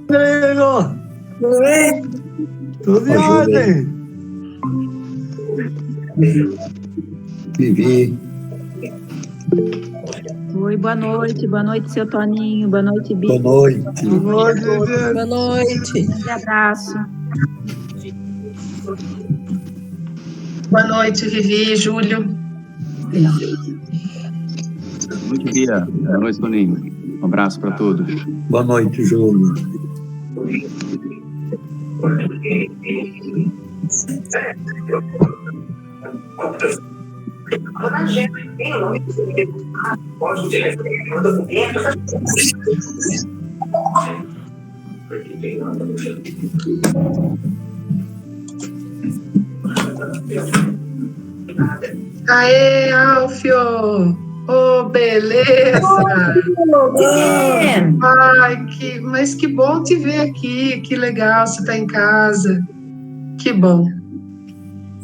Rodrigo! Tudo bem? Tudo em ordem! Vivi. Oi, boa noite, seu Toninho, boa noite, Bi. Boa noite. Boa noite, Viviane. Boa noite. Um abraço. Boa noite, Vivi, Júlio. Boa noite, Bia. Boa noite, Toninho. Um abraço para todos. Boa noite, Júlio. Aê, Alfio! Oh, beleza! Ai, mas que bom te ver aqui, que legal, você tá em casa. Que bom.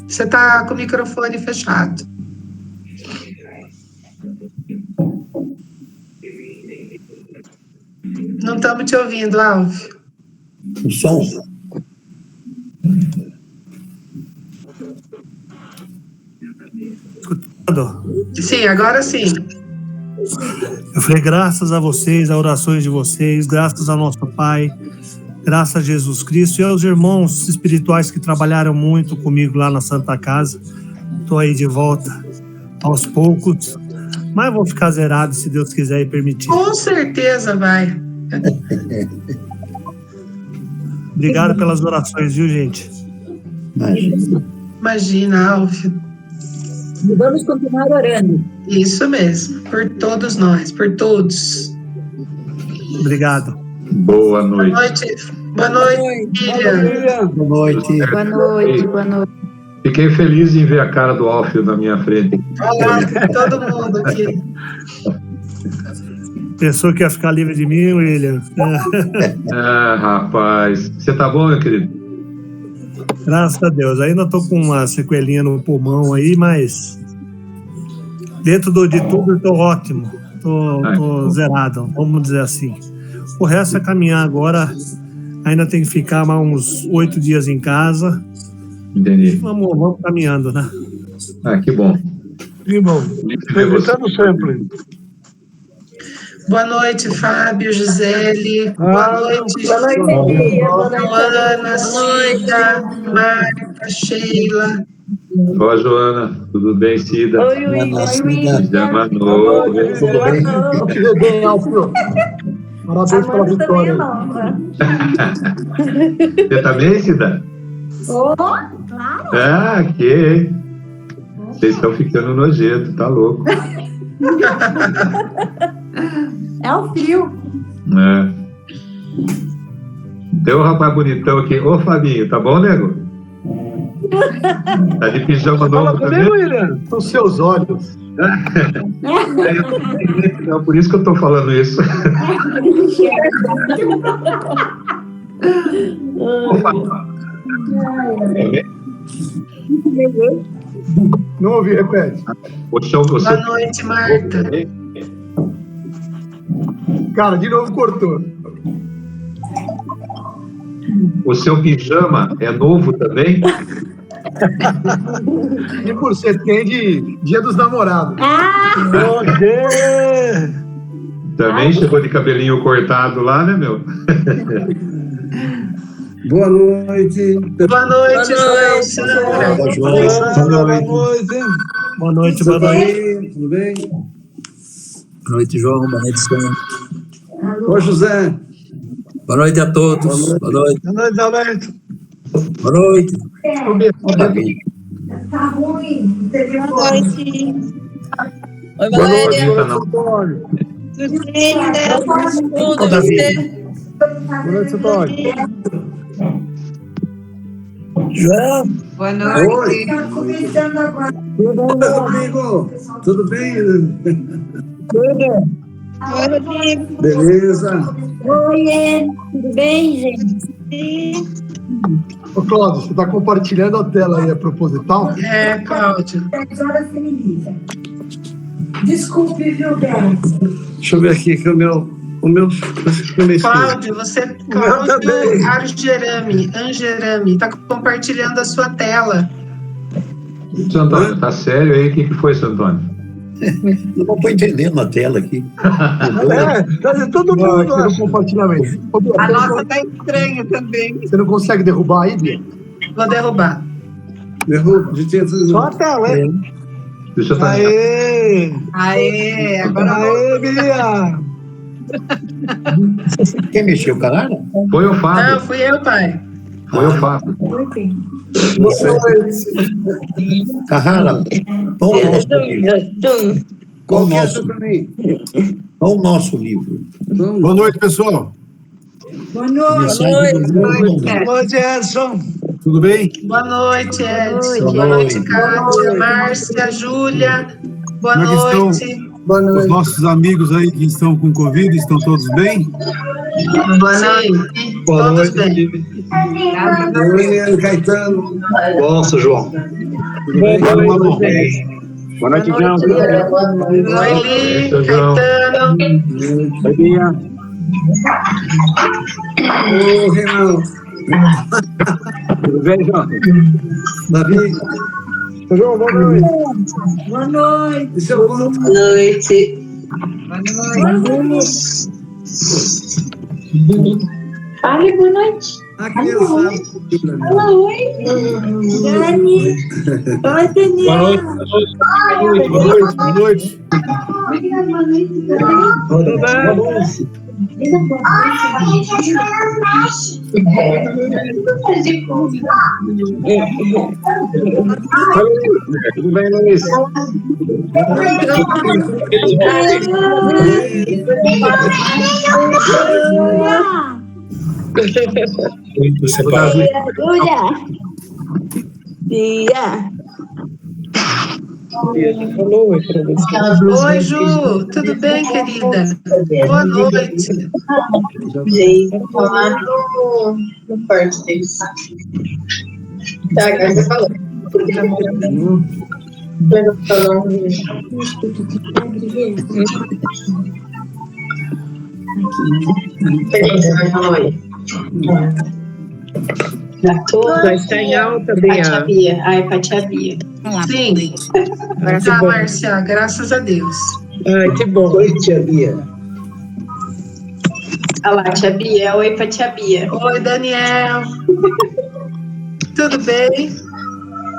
Você tá com o microfone fechado. Não estamos te ouvindo, Alfio. O som. Sim, agora sim. Eu falei, graças a vocês, a orações de vocês, graças ao nosso Pai, graças a Jesus Cristo e aos irmãos espirituais que trabalharam muito comigo lá na Santa Casa. Estou aí de volta aos poucos, mas vou ficar zerado se Deus quiser e permitir. Com certeza vai. Obrigado pelas orações, viu, gente? Imagina, Alfio. E vamos continuar orando. Isso mesmo, por todos nós, por todos. Obrigado. Boa noite. Boa noite, filha. Boa noite. Boa noite, boa noite. Fiquei feliz em ver a cara do Alfio na minha frente. Olá, todo mundo aqui. Pensou que ia ficar livre de mim, William? Ah, rapaz. Você tá bom, meu querido? Graças a Deus. Ainda tô com uma sequelinha no pulmão aí, mas dentro de tudo eu tô ótimo. Tô zerado, vamos dizer assim. O resto é caminhar agora. Ainda tem que ficar mais uns 8 dias em casa. Entendi. Vamos caminhando, né? Ah, que bom. Que bom. Perguntando sempre. Boa noite, Fábio, Gisele. Boa noite, Joana, Cida, Marta, Sheila. Boa, Joana. Tudo bem, Cida? Oi, William. Chama novo. Tudo bem? Tudo bem, Alfio. Parabéns pela vitória. Você tá bem, Cida? Claro. Ah, que. Vocês estão ficando nojento, tá louco. É o frio. É. Tem um rapaz bonitão aqui. Ô, Fabinho, tá bom, nego? Tá de pijama novo também? William. São seus olhos. Não, por isso que eu tô falando isso. Não ouvi, repete. Boa noite, Marta. Cara, de novo cortou. O seu pijama é novo também? E por ser tem de Dia dos Namorados. Também chegou de cabelinho cortado lá, né, meu? Boa noite. Boa noite, Joel, Sandra. Boa noite, boa noite. Tudo bem? Boa noite, João. Boa noite, Sandra. Oi, José. Boa noite a todos. Boa noite. Boa noite, Alberto. Boa noite. Tá ruim. Boa noite. Oi, Boa Valéria. noite, Tudo bem, Deus? Tudo, você? Boa noite, Antônio. João. Boa noite. Oi. Tá começando agora. Tudo bem, amigo? Tudo bem? Tudo. Oi, Rodrigo. Beleza. Oi, tudo bem, gente? Ô, Cláudio, você está compartilhando a tela aí, é proposital? É, Cláudio. 10 horas você me liga. Desculpe, viu, Beth? Deixa eu ver aqui que o meu O meu Cláudio, Cláudio Angerami, está compartilhando a sua tela. Seu Antônio, tá sério aí? O que foi, seu Antônio? Eu não estou entendendo a tela aqui. Todo mundo no compartilhamento. A nossa tá estranha também. Você não consegue derrubar aí, Bia? Vou derrubar. Derruba. Só a tela, hein? Deixa eu Aê, agora Aê, Bia! Quem mexeu, Carrara? Foi o Não, Fábio. fui eu, pai. Foi o Fábio. Carrara, qual o nosso livro? Qual o nosso livro? Boa noite, pessoal. Boa noite. Boa noite, Edson. Tudo bem? Boa noite, Edson. Boa Boa noite, noite. Kátia, Márcia, Júlia. Boa Como é que noite. Os nossos amigos aí que estão com Covid, estão todos bem? Boa noite. Todos bem. Oi, Caetano. Nossa, João. Tudo bem? Boa Boa noite, João. Oi, Li, Caetano. Oi, Bia. Ô, Renan. Tudo bem, João? Davi. João, boa noite. Boa noite. E seu Paulo? Boa noite. Fale, boa noite. A criançada. Oi. Dani. Oi, Daniel. Boa noite. Tudo bem, Luiz? Oi, Ju. Tudo bem, querida? Boa noite. Lá no quarto deles. Tá, agora você falou. Vai estar em alta, Bia. Ai, pra tia Bia. Sim. Ai, que Tá, bom. Márcia, graças a Deus. Ai, que bom. Oi, tia Bia. Olha lá, tia Bia. Oi pra tia Bia. Oi, Daniel. Tudo bem?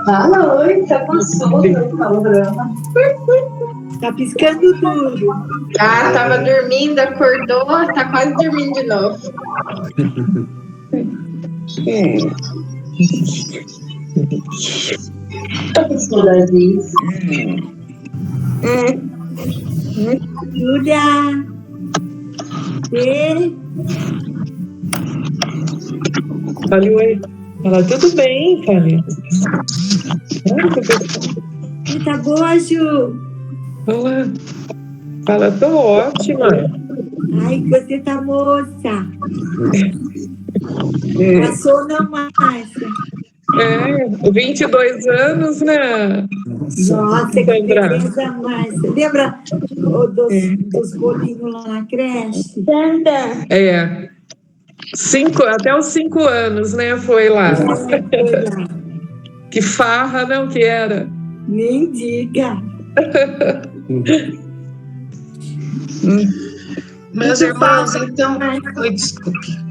Fala, oi, tá com sono, programa. Tá piscando tudo. Ah, tava dormindo, acordou, tá quase dormindo de novo. Júlia. Fale, oi. Fala, tudo bem, Fale. Tá boa, Ju? Olá. Fala, tô ótima. Ai, você tá moça. Passou não, Márcia? 22 anos, né? Nossa, que Sandra. beleza, Márcia. Lembra dos bolinhos lá na creche? Até os 5 anos, né? Foi lá. Que farra, não, que era. Nem diga. Meus irmãos, então... Oi, desculpe.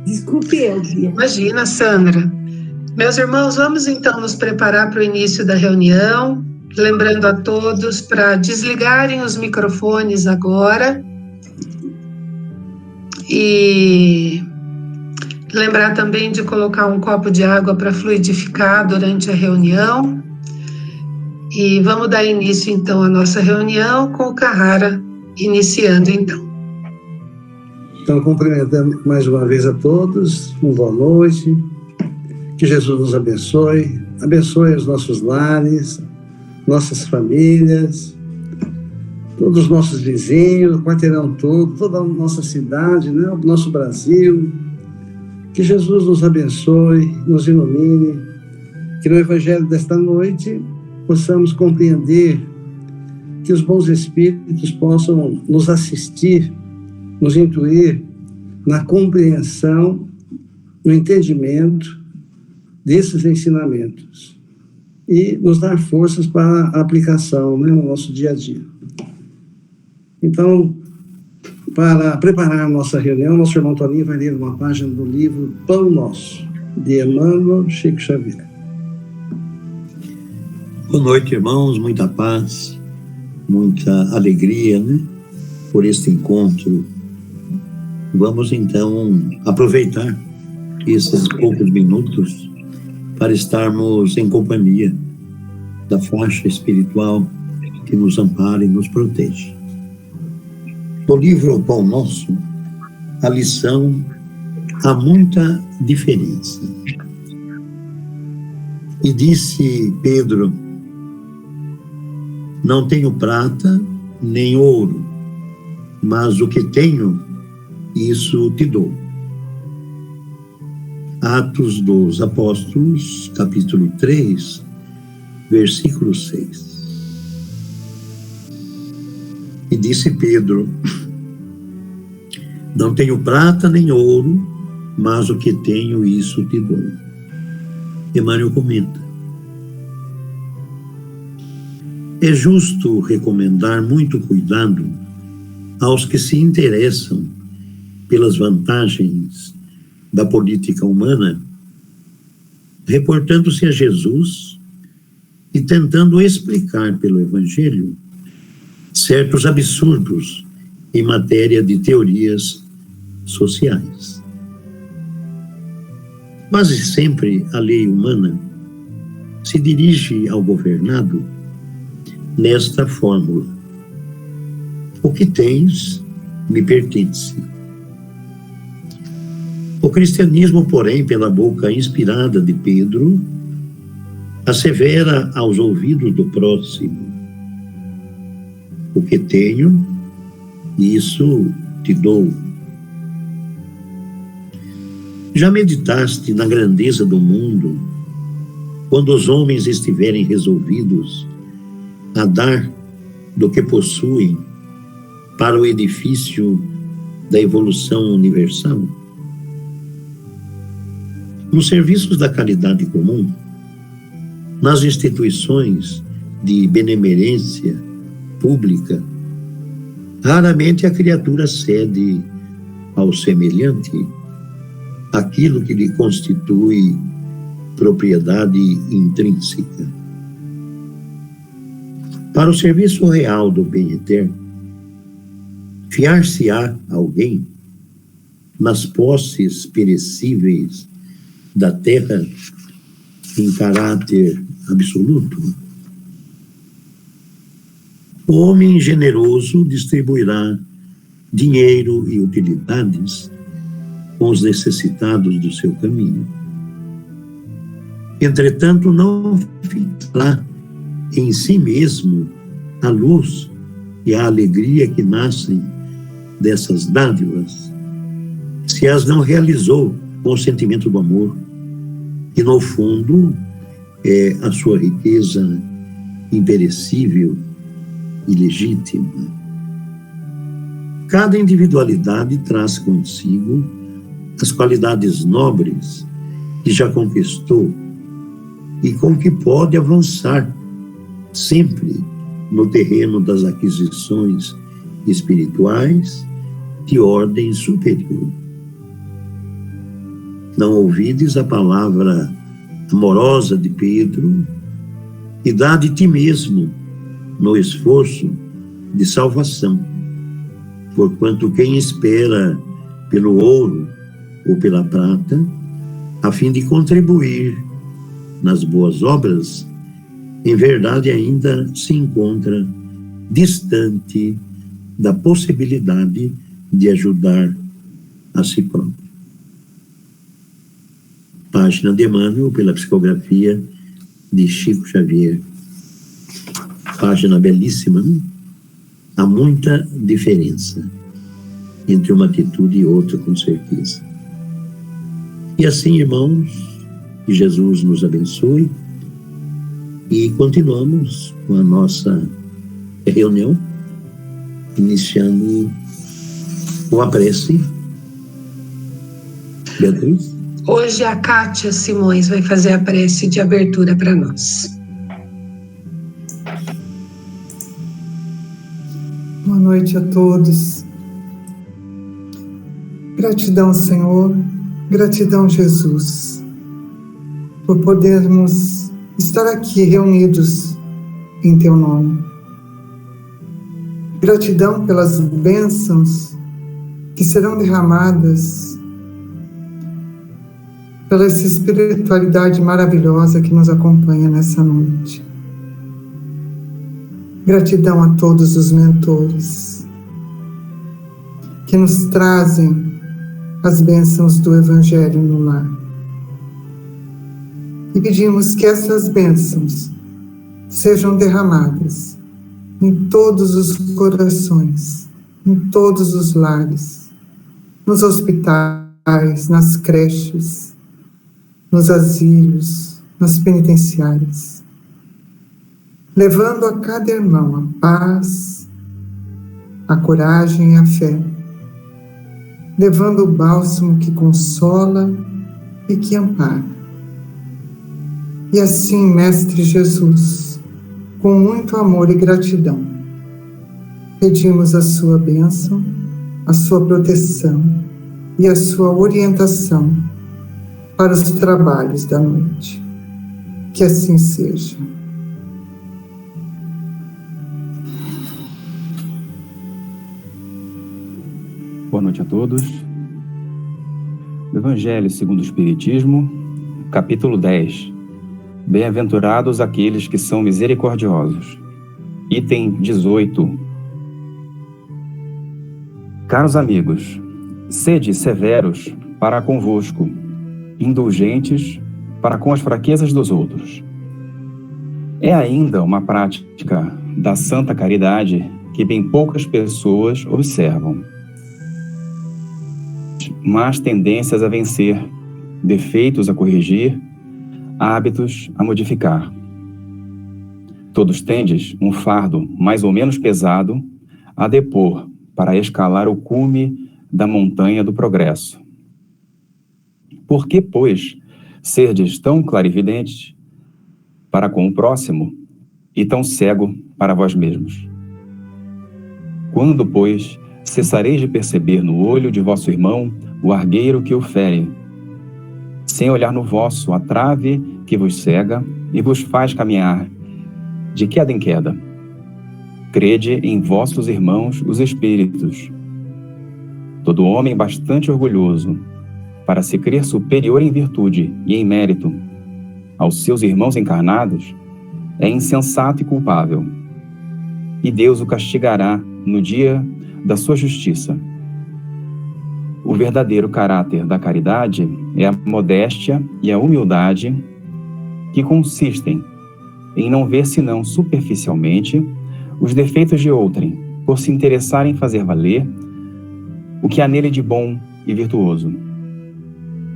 Desculpe eu, Bia. Imagina, Sandra. Meus irmãos, vamos então nos preparar para o início da reunião, lembrando a todos para desligarem os microfones agora e lembrar também de colocar um copo de água para fluidificar durante a reunião. E vamos dar início então à nossa reunião com o Carrara iniciando então. Então, cumprimentando mais uma vez a todos, uma boa noite, que Jesus nos abençoe, abençoe os nossos lares, nossas famílias, todos os nossos vizinhos, o quarteirão todo, toda a nossa cidade, né? O nosso Brasil, que Jesus nos abençoe, nos ilumine, que no Evangelho desta noite possamos compreender, que os bons Espíritos possam nos assistir nos intuir na compreensão, no entendimento desses ensinamentos e nos dar forças para a aplicação, né, no nosso dia a dia. Então, para preparar a nossa reunião, nosso irmão Toninho vai ler uma página do livro Pão Nosso, de Emmanuel Chico Xavier. Boa noite, irmãos, muita paz, muita alegria, né, por este encontro. Vamos, então, aproveitar esses poucos minutos para estarmos em companhia da faixa espiritual que nos ampara e nos protege. No livro Pão Nosso, a lição há muita diferença. E disse Pedro: não tenho prata nem ouro, mas o que tenho, isso te dou. Atos dos Apóstolos, capítulo 3, versículo 6. E disse Pedro: não tenho prata nem ouro, mas o que tenho, isso te dou. Emmanuel comenta: é justo recomendar muito cuidado aos que se interessam pelas vantagens da política humana, reportando-se a Jesus e tentando explicar pelo Evangelho certos absurdos em matéria de teorias sociais. Quase sempre a lei humana se dirige ao governado nesta fórmula: o que tens me pertence. O cristianismo, porém, pela boca inspirada de Pedro, assevera aos ouvidos do próximo: o que tenho, isso te dou. Já meditaste na grandeza do mundo, quando os homens estiverem resolvidos a dar do que possuem para o edifício da evolução universal? Nos serviços da caridade comum, nas instituições de benemerência pública, raramente a criatura cede ao semelhante aquilo que lhe constitui propriedade intrínseca. Para o serviço real do bem eterno, fiar-se-á alguém nas posses perecíveis da terra em caráter absoluto? O homem generoso distribuirá dinheiro e utilidades com os necessitados do seu caminho. Entretanto, não fixará em si mesmo a luz e a alegria que nascem dessas dádivas, se as não realizou com o sentimento do amor, que no fundo é a sua riqueza imperecível e legítima. Cada individualidade traz consigo as qualidades nobres que já conquistou e com que pode avançar sempre no terreno das aquisições espirituais de ordem superior. Não ouvides a palavra amorosa de Pedro e dá de ti mesmo no esforço de salvação, porquanto quem espera pelo ouro ou pela prata, a fim de contribuir nas boas obras, em verdade ainda se encontra distante da possibilidade de ajudar a si próprio. Página de Emmanuel, pela psicografia de Chico Xavier. Página belíssima, né? Há muita diferença entre uma atitude e outra, com certeza. E assim, irmãos, que Jesus nos abençoe e continuamos com a nossa reunião, iniciando uma prece. Beatriz? Hoje a Kátia Simões vai fazer a prece de abertura para nós. Boa noite a todos. Gratidão, Senhor. Gratidão, Jesus, por podermos estar aqui reunidos em Teu nome. Gratidão pelas bênçãos que serão derramadas, pela essa espiritualidade maravilhosa que nos acompanha nessa noite. Gratidão a todos os mentores que nos trazem as bênçãos do Evangelho no lar. E pedimos que essas bênçãos sejam derramadas em todos os corações, em todos os lares, nos hospitais, nas creches, nos asilos, nas penitenciárias, levando a cada irmão a paz, a coragem e a fé, levando o bálsamo que consola e que ampara. E assim, Mestre Jesus, com muito amor e gratidão, pedimos a sua bênção, a sua proteção e a sua orientação para os trabalhos da noite. Que assim seja. Boa noite a todos. Evangelho segundo o Espiritismo, capítulo 10. Bem-aventurados aqueles que são misericordiosos. Item 18. Caros amigos, sede severos para convosco, indulgentes para com as fraquezas dos outros. É ainda uma prática da santa caridade que bem poucas pessoas observam. Más tendências a vencer, defeitos a corrigir, hábitos a modificar. Todos tendes um fardo mais ou menos pesado a depor para escalar o cume da montanha do progresso. Por que, pois, serdes tão clarividentes para com o próximo e tão cego para vós mesmos? Quando, pois, cessareis de perceber no olho de vosso irmão o argueiro que o fere, sem olhar no vosso a trave que vos cega e vos faz caminhar de queda em queda? Crede em vossos irmãos os espíritos. Todo homem bastante orgulhoso para se crer superior em virtude e em mérito aos seus irmãos encarnados é insensato e culpável, e Deus o castigará no dia da sua justiça. O verdadeiro caráter da caridade é a modéstia e a humildade, que consistem em não ver senão superficialmente os defeitos de outrem, por se interessar em fazer valer o que há nele de bom e virtuoso.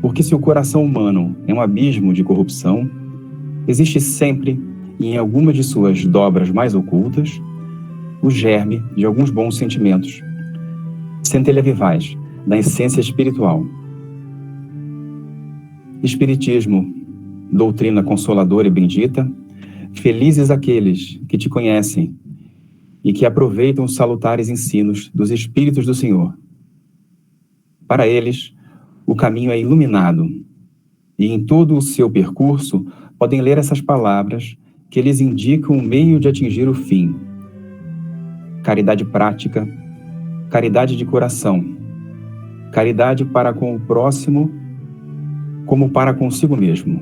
Porque se o coração humano é um abismo de corrupção, existe sempre, em alguma de suas dobras mais ocultas, o germe de alguns bons sentimentos, centelha vivaz da essência espiritual. Espiritismo, doutrina consoladora e bendita, felizes aqueles que te conhecem e que aproveitam os salutares ensinos dos Espíritos do Senhor. Para eles, o caminho é iluminado, e em todo o seu percurso podem ler essas palavras que lhes indicam o meio de atingir o fim. Caridade prática, caridade de coração, caridade para com o próximo como para consigo mesmo.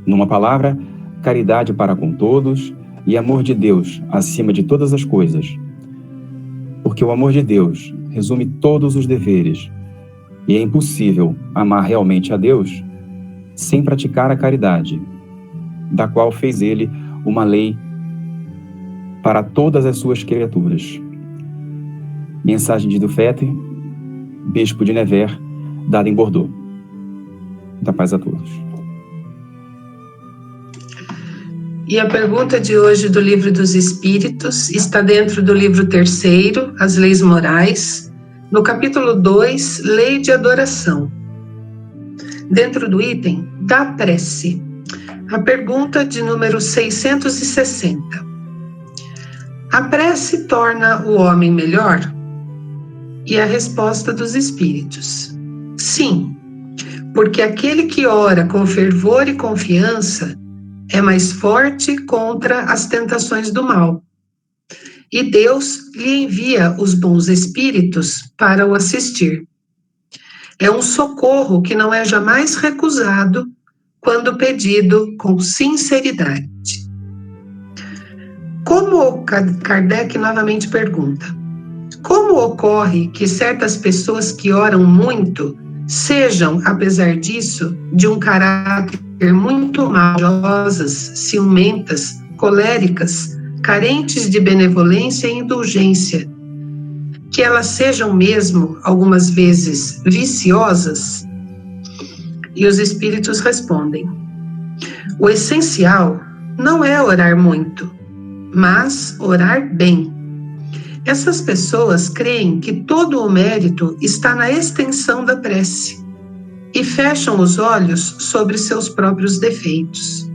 Numa palavra, caridade para com todos e amor de Deus acima de todas as coisas. Porque o amor de Deus resume todos os deveres, e é impossível amar realmente a Deus sem praticar a caridade, da qual fez ele uma lei para todas as suas criaturas. Mensagem de Dufetre, bispo de Nevers, dada em Bordeaux. Muita paz a todos. E a pergunta de hoje do Livro dos Espíritos está dentro do livro 3º, As Leis Morais, no capítulo 2, Lei de Adoração. Dentro do item da prece, a pergunta de número 660. A prece torna o homem melhor? E a resposta dos espíritos: sim, porque aquele que ora com fervor e confiança é mais forte contra as tentações do mal. E Deus lhe envia os bons espíritos para o assistir. É um socorro que não é jamais recusado quando pedido com sinceridade. Como Kardec novamente pergunta, como ocorre que certas pessoas que oram muito sejam, apesar disso, de um caráter muito maldiosas, ciumentas, coléricas, carentes de benevolência e indulgência, que elas sejam mesmo, algumas vezes, viciosas? E os espíritos respondem: o essencial não é orar muito, mas orar bem. Essas pessoas creem que todo o mérito está na extensão da prece e fecham os olhos sobre seus próprios defeitos.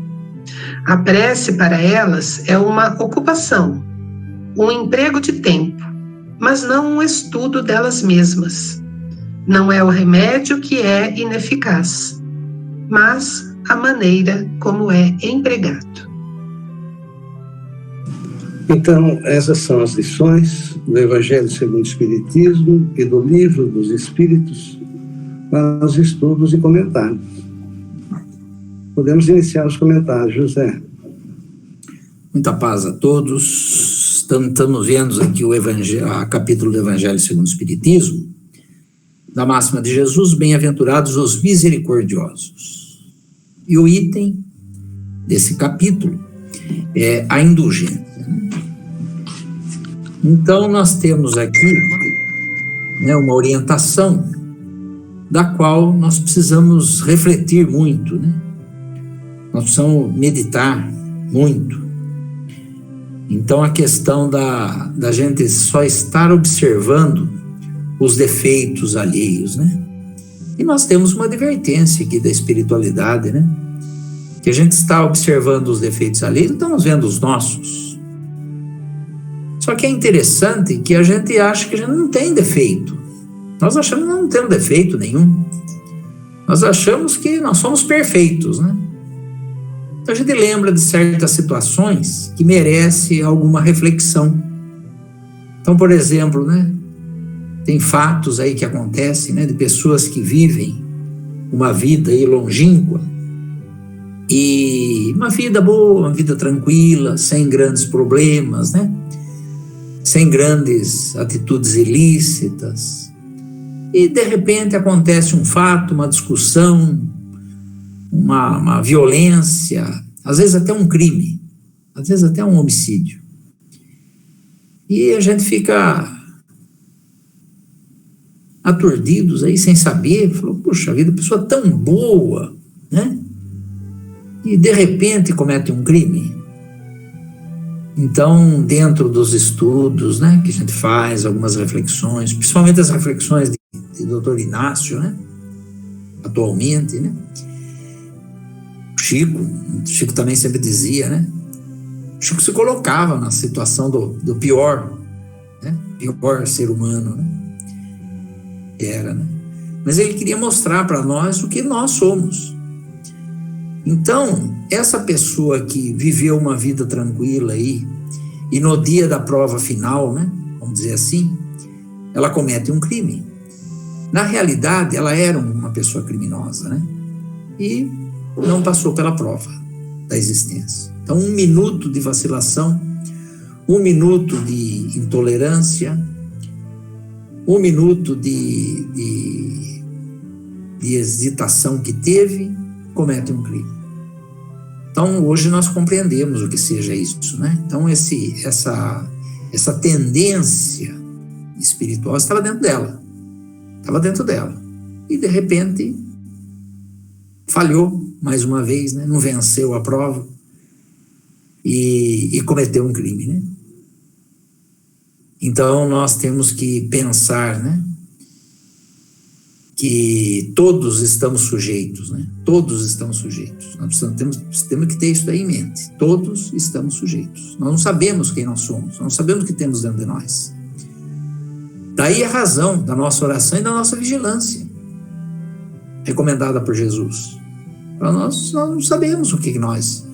A prece para elas é uma ocupação, um emprego de tempo, mas não um estudo delas mesmas. Não é o remédio que é ineficaz, mas a maneira como é empregado. Então, essas são as lições do Evangelho segundo o Espiritismo e do Livro dos Espíritos para os estudos e comentários. Podemos iniciar os comentários, José. Muita paz a todos. Estamos vendo aqui o capítulo do Evangelho segundo o Espiritismo, da máxima de Jesus: bem-aventurados os misericordiosos. E o item desse capítulo é a indulgência. Então, nós temos aqui, né, uma orientação da qual nós precisamos refletir muito, né? Nós precisamos meditar muito. Então, a questão da gente só estar observando os defeitos alheios, né? E nós temos uma advertência aqui da espiritualidade, né? Que a gente está observando os defeitos alheios, estamos vendo os nossos. Só que é interessante que a gente acha que a gente não tem defeito. Nós achamos que não temos defeito nenhum. Nós achamos que nós somos perfeitos, né? Então a gente lembra de certas situações que merecem alguma reflexão. Então, por exemplo, né, tem fatos aí que acontecem, né, de pessoas que vivem uma vida aí longínqua, e uma vida boa, uma vida tranquila, sem grandes problemas, né? Sem grandes atitudes ilícitas. E, de repente, acontece um fato, uma discussão, uma violência, às vezes até um crime, às vezes até um homicídio. E a gente fica aturdidos aí, sem saber, falou, puxa vida, pessoa tão boa, né? E, de repente, comete um crime. Então, dentro dos estudos, né, que a gente faz, algumas reflexões, principalmente as reflexões de Dr. Inácio, né, atualmente, né, Chico também sempre dizia, né, Chico se colocava na situação do pior, né, pior ser humano, né, era, né, mas ele queria mostrar para nós o que nós somos. Então, essa pessoa que viveu uma vida tranquila aí, e no dia da prova final, né, vamos dizer assim, ela comete um crime. Na realidade, ela era uma pessoa criminosa, né, e não passou pela prova da existência. Então, 1 minuto de vacilação, 1 minuto de intolerância, 1 minuto de hesitação que teve, comete um crime. Então, hoje nós compreendemos o que seja isso, né? Então, essa tendência espiritual estava dentro dela. E, de repente, falhou mais uma vez, né? Não venceu a prova e cometeu um crime, né? Então, nós temos que pensar, né? que todos estamos sujeitos, né? Todos estamos sujeitos. Nós temos que ter isso daí em mente. Todos estamos sujeitos. Nós não sabemos quem nós somos, nós não sabemos o que temos dentro de nós. Daí a razão da nossa oração e da nossa vigilância, recomendada por Jesus. Para nós não sabemos o que nós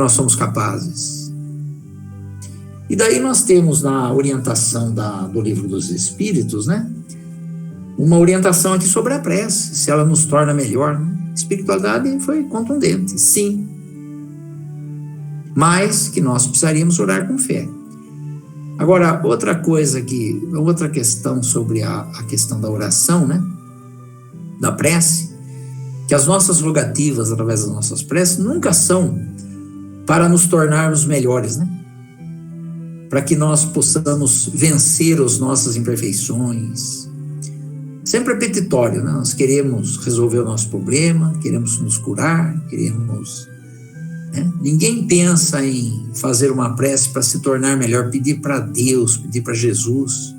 somos capazes. E daí nós temos na orientação do Livro dos Espíritos, né? Uma orientação aqui sobre a prece, se ela nos torna melhor. Né? A espiritualidade foi contundente, sim. Mas que nós precisaríamos orar com fé. Agora, outra questão sobre a questão da oração, né? Da prece, que as nossas rogativas, através das nossas preces, nunca são para nos tornarmos melhores, né? Para que nós possamos vencer as nossas imperfeições. Sempre é petitório, né? Nós queremos resolver o nosso problema, queremos nos curar, queremos... Né? Ninguém pensa em fazer uma prece para se tornar melhor, pedir para Deus, pedir para Jesus,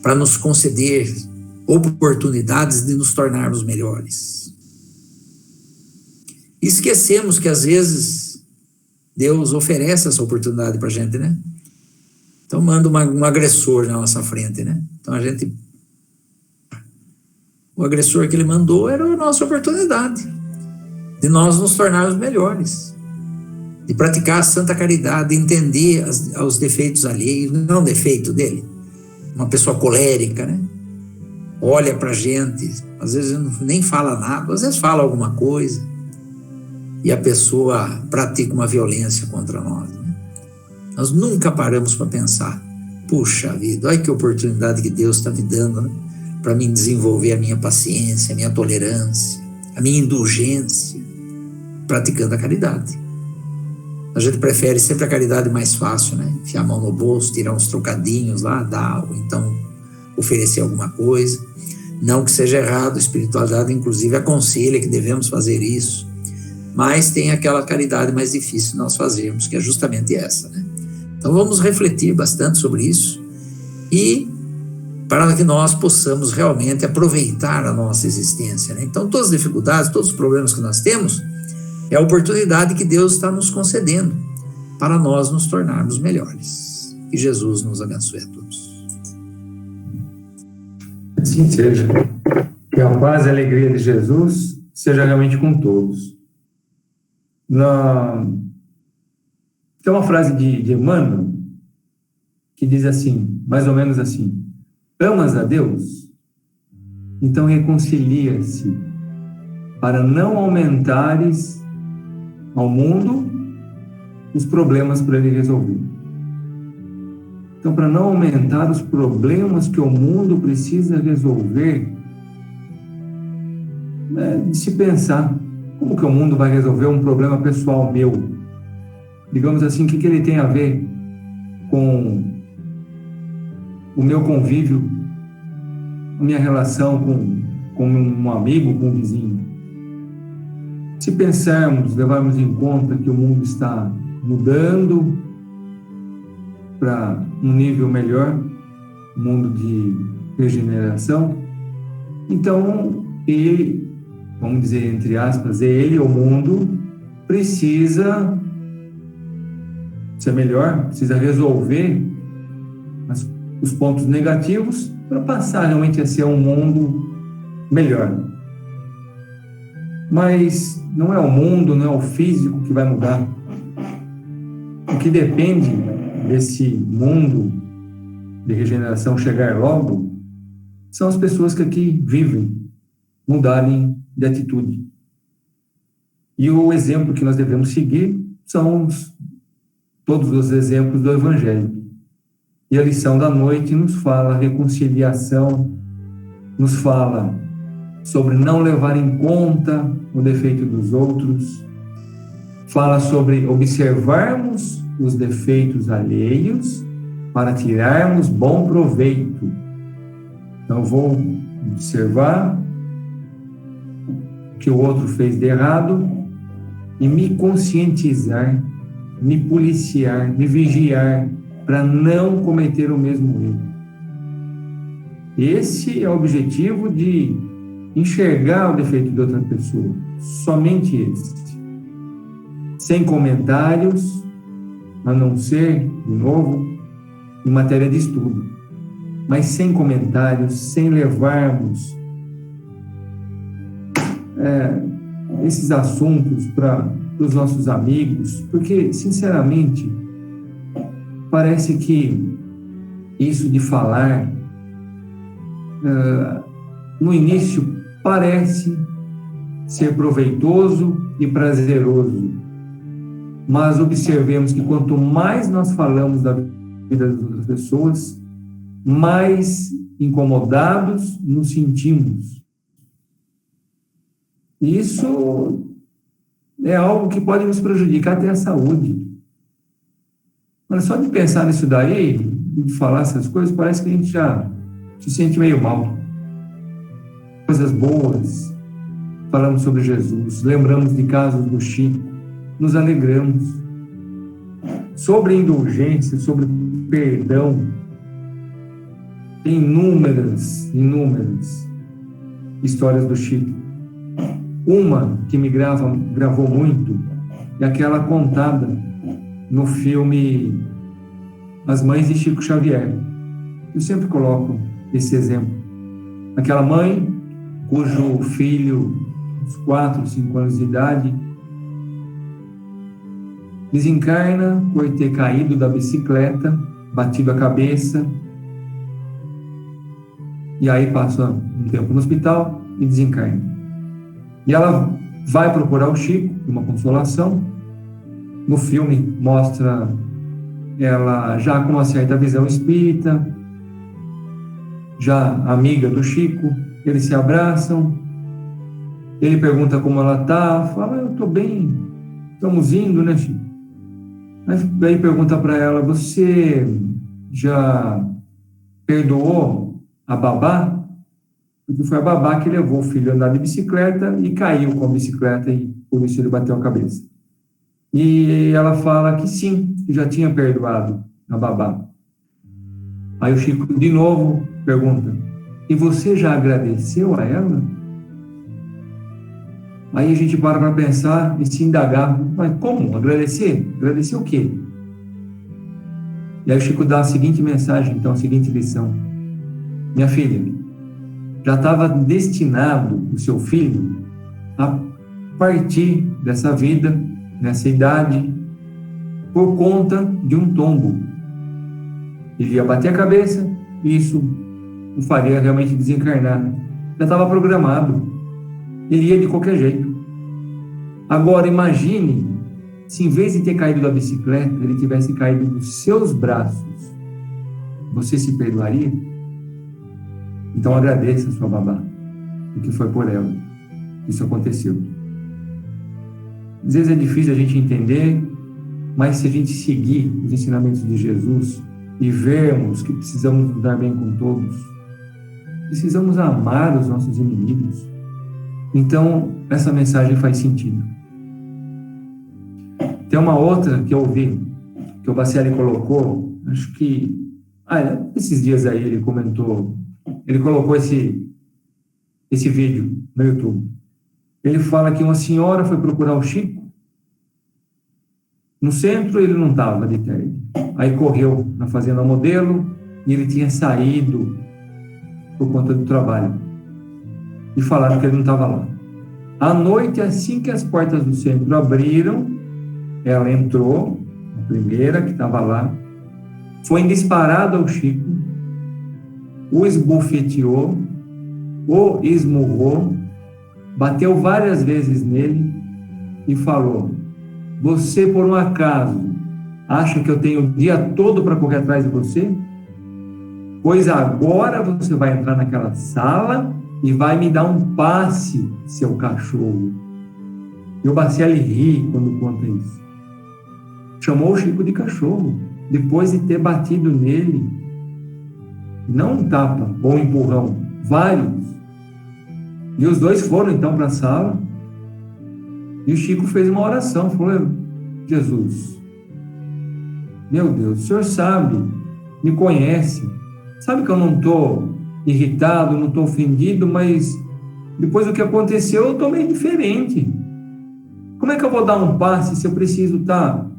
para nos conceder oportunidades de nos tornarmos melhores. Esquecemos que às vezes Deus oferece essa oportunidade para a gente, né? Então manda um agressor na nossa frente, né? Então o agressor que ele mandou era a nossa oportunidade de nós nos tornarmos melhores, de praticar a santa caridade, de entender os defeitos alheios, não o defeito dele. Uma pessoa colérica, né? Olha pra gente, às vezes nem fala nada, às vezes fala alguma coisa, e a pessoa pratica uma violência contra nós. Né? Nós nunca paramos para pensar, puxa vida, olha que oportunidade que Deus está me dando, né? Para mim desenvolver a minha paciência, a minha tolerância, a minha indulgência, praticando a caridade. A gente prefere sempre a caridade mais fácil, né? Enfiar a mão no bolso, tirar uns trocadinhos lá, dar, ou então oferecer alguma coisa. Não que seja errado, a espiritualidade inclusive aconselha que devemos fazer isso, mas tem aquela caridade mais difícil de nós fazermos, que é justamente essa, né? Então vamos refletir bastante sobre isso e para que nós possamos realmente aproveitar a nossa existência, né? Então todas as dificuldades, todos os problemas que nós temos, é a oportunidade que Deus está nos concedendo para nós nos tornarmos melhores. Que Jesus nos abençoe a todos. Assim seja. Que a paz e a alegria de Jesus seja realmente com todos. Tem uma frase de Emmanuel que diz assim, mais ou menos assim: amas a Deus? Então reconcilia-se para não aumentares ao mundo os problemas para ele resolver. Então, para não aumentar os problemas que o mundo precisa resolver, de se pensar, como que o mundo vai resolver um problema pessoal meu? Digamos assim, o que ele tem a ver com o meu convívio, a minha relação com um amigo, com um vizinho? Se pensarmos, levarmos em conta que o mundo está mudando para um nível melhor, um mundo de regeneração, então ele, vamos dizer entre aspas, ele, o mundo, precisa ser melhor, precisa resolver os pontos negativos para passar realmente a ser um mundo melhor. Mas não é o mundo, não é o físico que vai mudar. O que depende desse mundo de regeneração chegar logo são as pessoas que aqui vivem mudarem de atitude. E o exemplo que nós devemos seguir são todos os exemplos do Evangelho. E a lição da noite nos fala reconciliação, nos fala sobre não levar em conta o defeito dos outros, fala sobre observarmos os defeitos alheios para tirarmos bom proveito. Então, eu vou observar o que o outro fez de errado e me conscientizar, me policiar, me vigiar para não cometer o mesmo erro. Esse é o objetivo de enxergar o defeito de outra pessoa, somente esse. Sem comentários, a não ser, de novo, em matéria de estudo, mas sem comentários, sem levarmos esses assuntos para os nossos amigos, porque, sinceramente, parece que isso de falar, no início, parece ser proveitoso e prazeroso, mas observemos que quanto mais nós falamos da vida das outras pessoas, mais incomodados nos sentimos. E isso é algo que pode nos prejudicar até a saúde. Mas só de pensar nisso daí, de falar essas coisas, parece que a gente já se sente meio mal. Coisas boas, falamos sobre Jesus, lembramos de casos do Chico, nos alegramos. Sobre indulgência, sobre perdão, tem inúmeras histórias do Chico. Uma que me gravou muito é aquela contada no filme As Mães de Chico Xavier. Eu sempre coloco esse exemplo. Aquela mãe cujo filho, uns 4, 5 anos de idade, desencarna por ter caído da bicicleta, batido a cabeça, e aí passa um tempo no hospital e desencarna. E ela vai procurar o Chico, uma consolação. No filme mostra ela já com uma certa visão espírita, já amiga do Chico. Eles se abraçam, ele pergunta como ela está, fala, eu estou bem, estamos indo, né, Chico? Aí pergunta para ela, você já perdoou a babá? Porque foi a babá que levou o filho a andar de bicicleta e caiu com a bicicleta e por isso ele bateu a cabeça. E ela fala que sim, que já tinha perdoado a babá. Aí o Chico de novo pergunta, e você já agradeceu a ela? Aí a gente para pensar e se indagar, mas como? Agradecer? Agradecer o quê? E aí o Chico dá a seguinte mensagem, então, a seguinte lição. Minha filha, já estava destinado o seu filho a partir dessa vida, nessa idade, por conta de um tombo. Ele ia bater a cabeça e isso o faria realmente desencarnar. Já estava programado. Ele ia de qualquer jeito. Agora, imagine se em vez de ter caído da bicicleta, ele tivesse caído dos seus braços. Você se perdoaria? Então agradeça a sua babá, porque foi por ela que isso aconteceu. Às vezes é difícil a gente entender, mas se a gente seguir os ensinamentos de Jesus e vermos que precisamos nos dar bem com todos, precisamos amar os nossos inimigos, então essa mensagem faz sentido. Tem uma outra que eu ouvi, que o Bacelli colocou, acho que esses dias aí ele comentou, ele colocou esse vídeo no YouTube. Ele fala que uma senhora foi procurar o Chico, no centro ele não estava de terno, aí correu na Fazenda Modelo e ele tinha saído por conta do trabalho e falaram que ele não estava lá. À noite, assim que as portas do centro abriram, ela entrou, a primeira que estava lá, foi em disparada ao Chico, o esbofeteou, o esmurrou, bateu várias vezes nele e falou, você por um acaso acha que eu tenho o dia todo para correr atrás de você? Pois agora você vai entrar naquela sala e vai me dar um passe, seu cachorro. E o Bacelli ri quando conta isso. Chamou o Chico de cachorro, depois de ter batido nele. Não um tapa ou um empurrão, vários. E os dois foram então para a sala. E o Chico fez uma oração, falou, Jesus, meu Deus, o senhor sabe, me conhece, sabe que eu não estou irritado, não estou ofendido, mas Depois do que aconteceu, eu estou meio diferente. Como é que eu vou dar um passe se eu preciso estar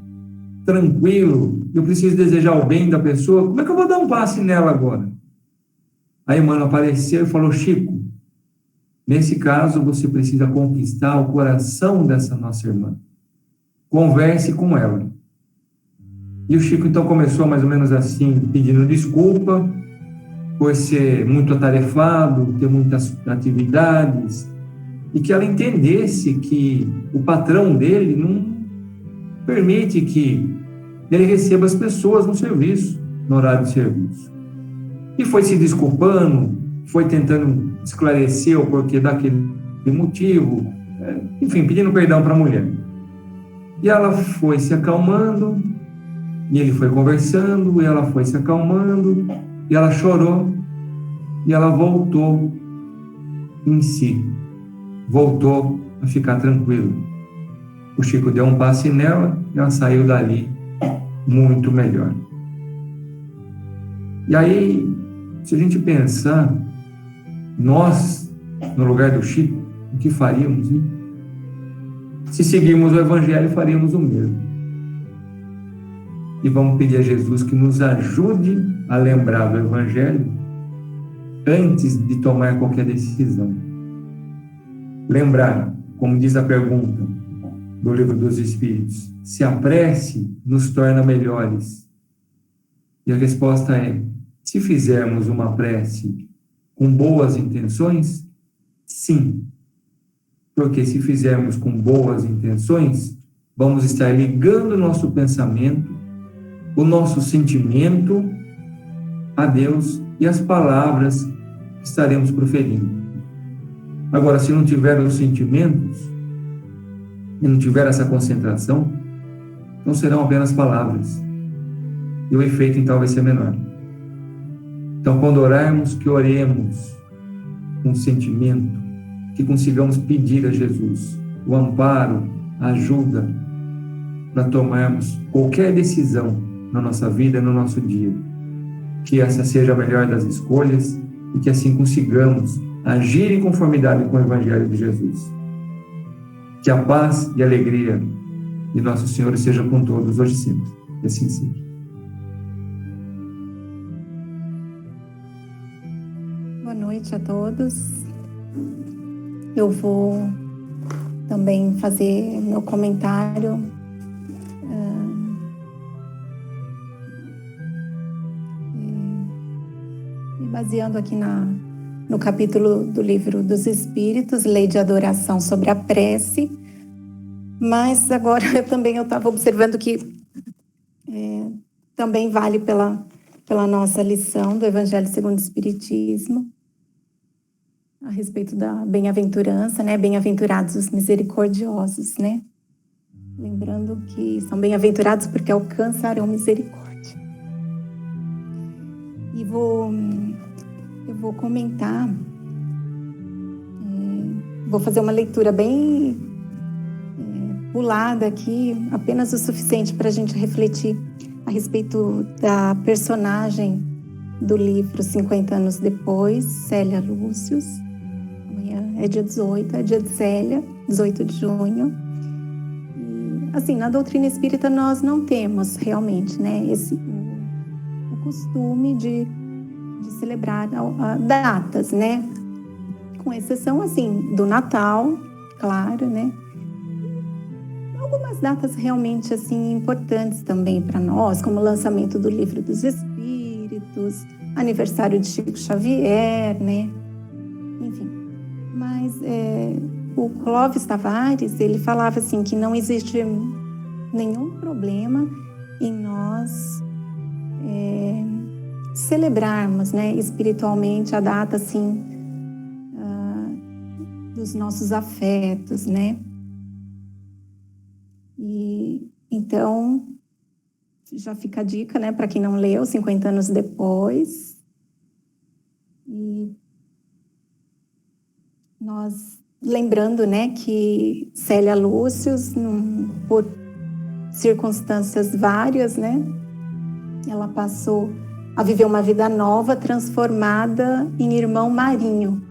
tranquilo, eu preciso desejar o bem da pessoa? Como é que eu vou dar um passe nela agora? Aí, mano, apareceu e falou: Chico, nesse caso, você precisa conquistar o coração dessa nossa irmã. Converse com ela. E o Chico, então, começou mais ou menos assim, pedindo desculpa por ser muito atarefado, ter muitas atividades, e que ela entendesse que o patrão dele não permite que ele receba as pessoas no serviço, no horário de serviço. E foi se desculpando, foi tentando esclarecer o porquê daquele motivo, enfim, pedindo perdão para a mulher. E ela foi se acalmando, e ele foi conversando, e ela foi se acalmando, e ela chorou, e ela voltou em si, voltou a ficar tranquila. O Chico deu um passe nela, e ela saiu dali muito melhor. E aí, se a gente pensar, nós, no lugar do Chico, o que faríamos, né? Se seguirmos o Evangelho, faríamos o mesmo. E vamos pedir a Jesus que nos ajude a lembrar do Evangelho antes de tomar qualquer decisão. Lembrar, como diz a pergunta do Livro dos Espíritos, se a prece nos torna melhores. E a resposta é: se fizermos uma prece com boas intenções, sim. Porque se fizermos com boas intenções, vamos estar ligando o nosso pensamento, o nosso sentimento a Deus e as palavras que estaremos proferindo. Agora, se não tiver os sentimentos e não tiver essa concentração, então serão apenas palavras. E o efeito, então, vai ser menor. Então, quando orarmos, que oremos com sentimento, que consigamos pedir a Jesus o amparo, a ajuda para tomarmos qualquer decisão na nossa vida, no nosso dia. Que essa seja a melhor das escolhas e que assim consigamos agir em conformidade com o Evangelho de Jesus. Que a paz e a alegria de nosso Senhor seja com todos, hoje e sempre. Que assim seja. Boa noite a todos. Eu vou também fazer meu comentário baseando aqui no capítulo do Livro dos Espíritos, Lei de Adoração sobre a Prece, mas agora eu estava observando que também vale pela nossa lição do Evangelho segundo o Espiritismo, a respeito da bem-aventurança, né? Bem-aventurados os misericordiosos, né? Lembrando que são bem-aventurados porque alcançarão misericórdia. E eu vou comentar, vou fazer uma leitura bem pulada aqui, apenas o suficiente para a gente refletir a respeito da personagem do livro 50 anos depois, Célia Lúcius. Amanhã é dia 18, é dia de Célia, 18 de junho. E, assim, na doutrina espírita nós não temos realmente, né, o costume de celebrar datas, né? Com exceção, assim, do Natal, claro, né? Algumas datas realmente, assim, importantes também para nós, como o lançamento do Livro dos Espíritos, aniversário de Chico Xavier, né? Enfim, mas o Clóvis Tavares, ele falava, assim, que não existe nenhum problema em nós celebrarmos, né, espiritualmente a data, assim, dos nossos afetos, né? E então já fica a dica, né, para quem não leu, 50 anos depois. E nós lembrando, né, que Célia Lúcius, por circunstâncias várias, né, ela passou a viver uma vida nova, transformada em irmão Marinho,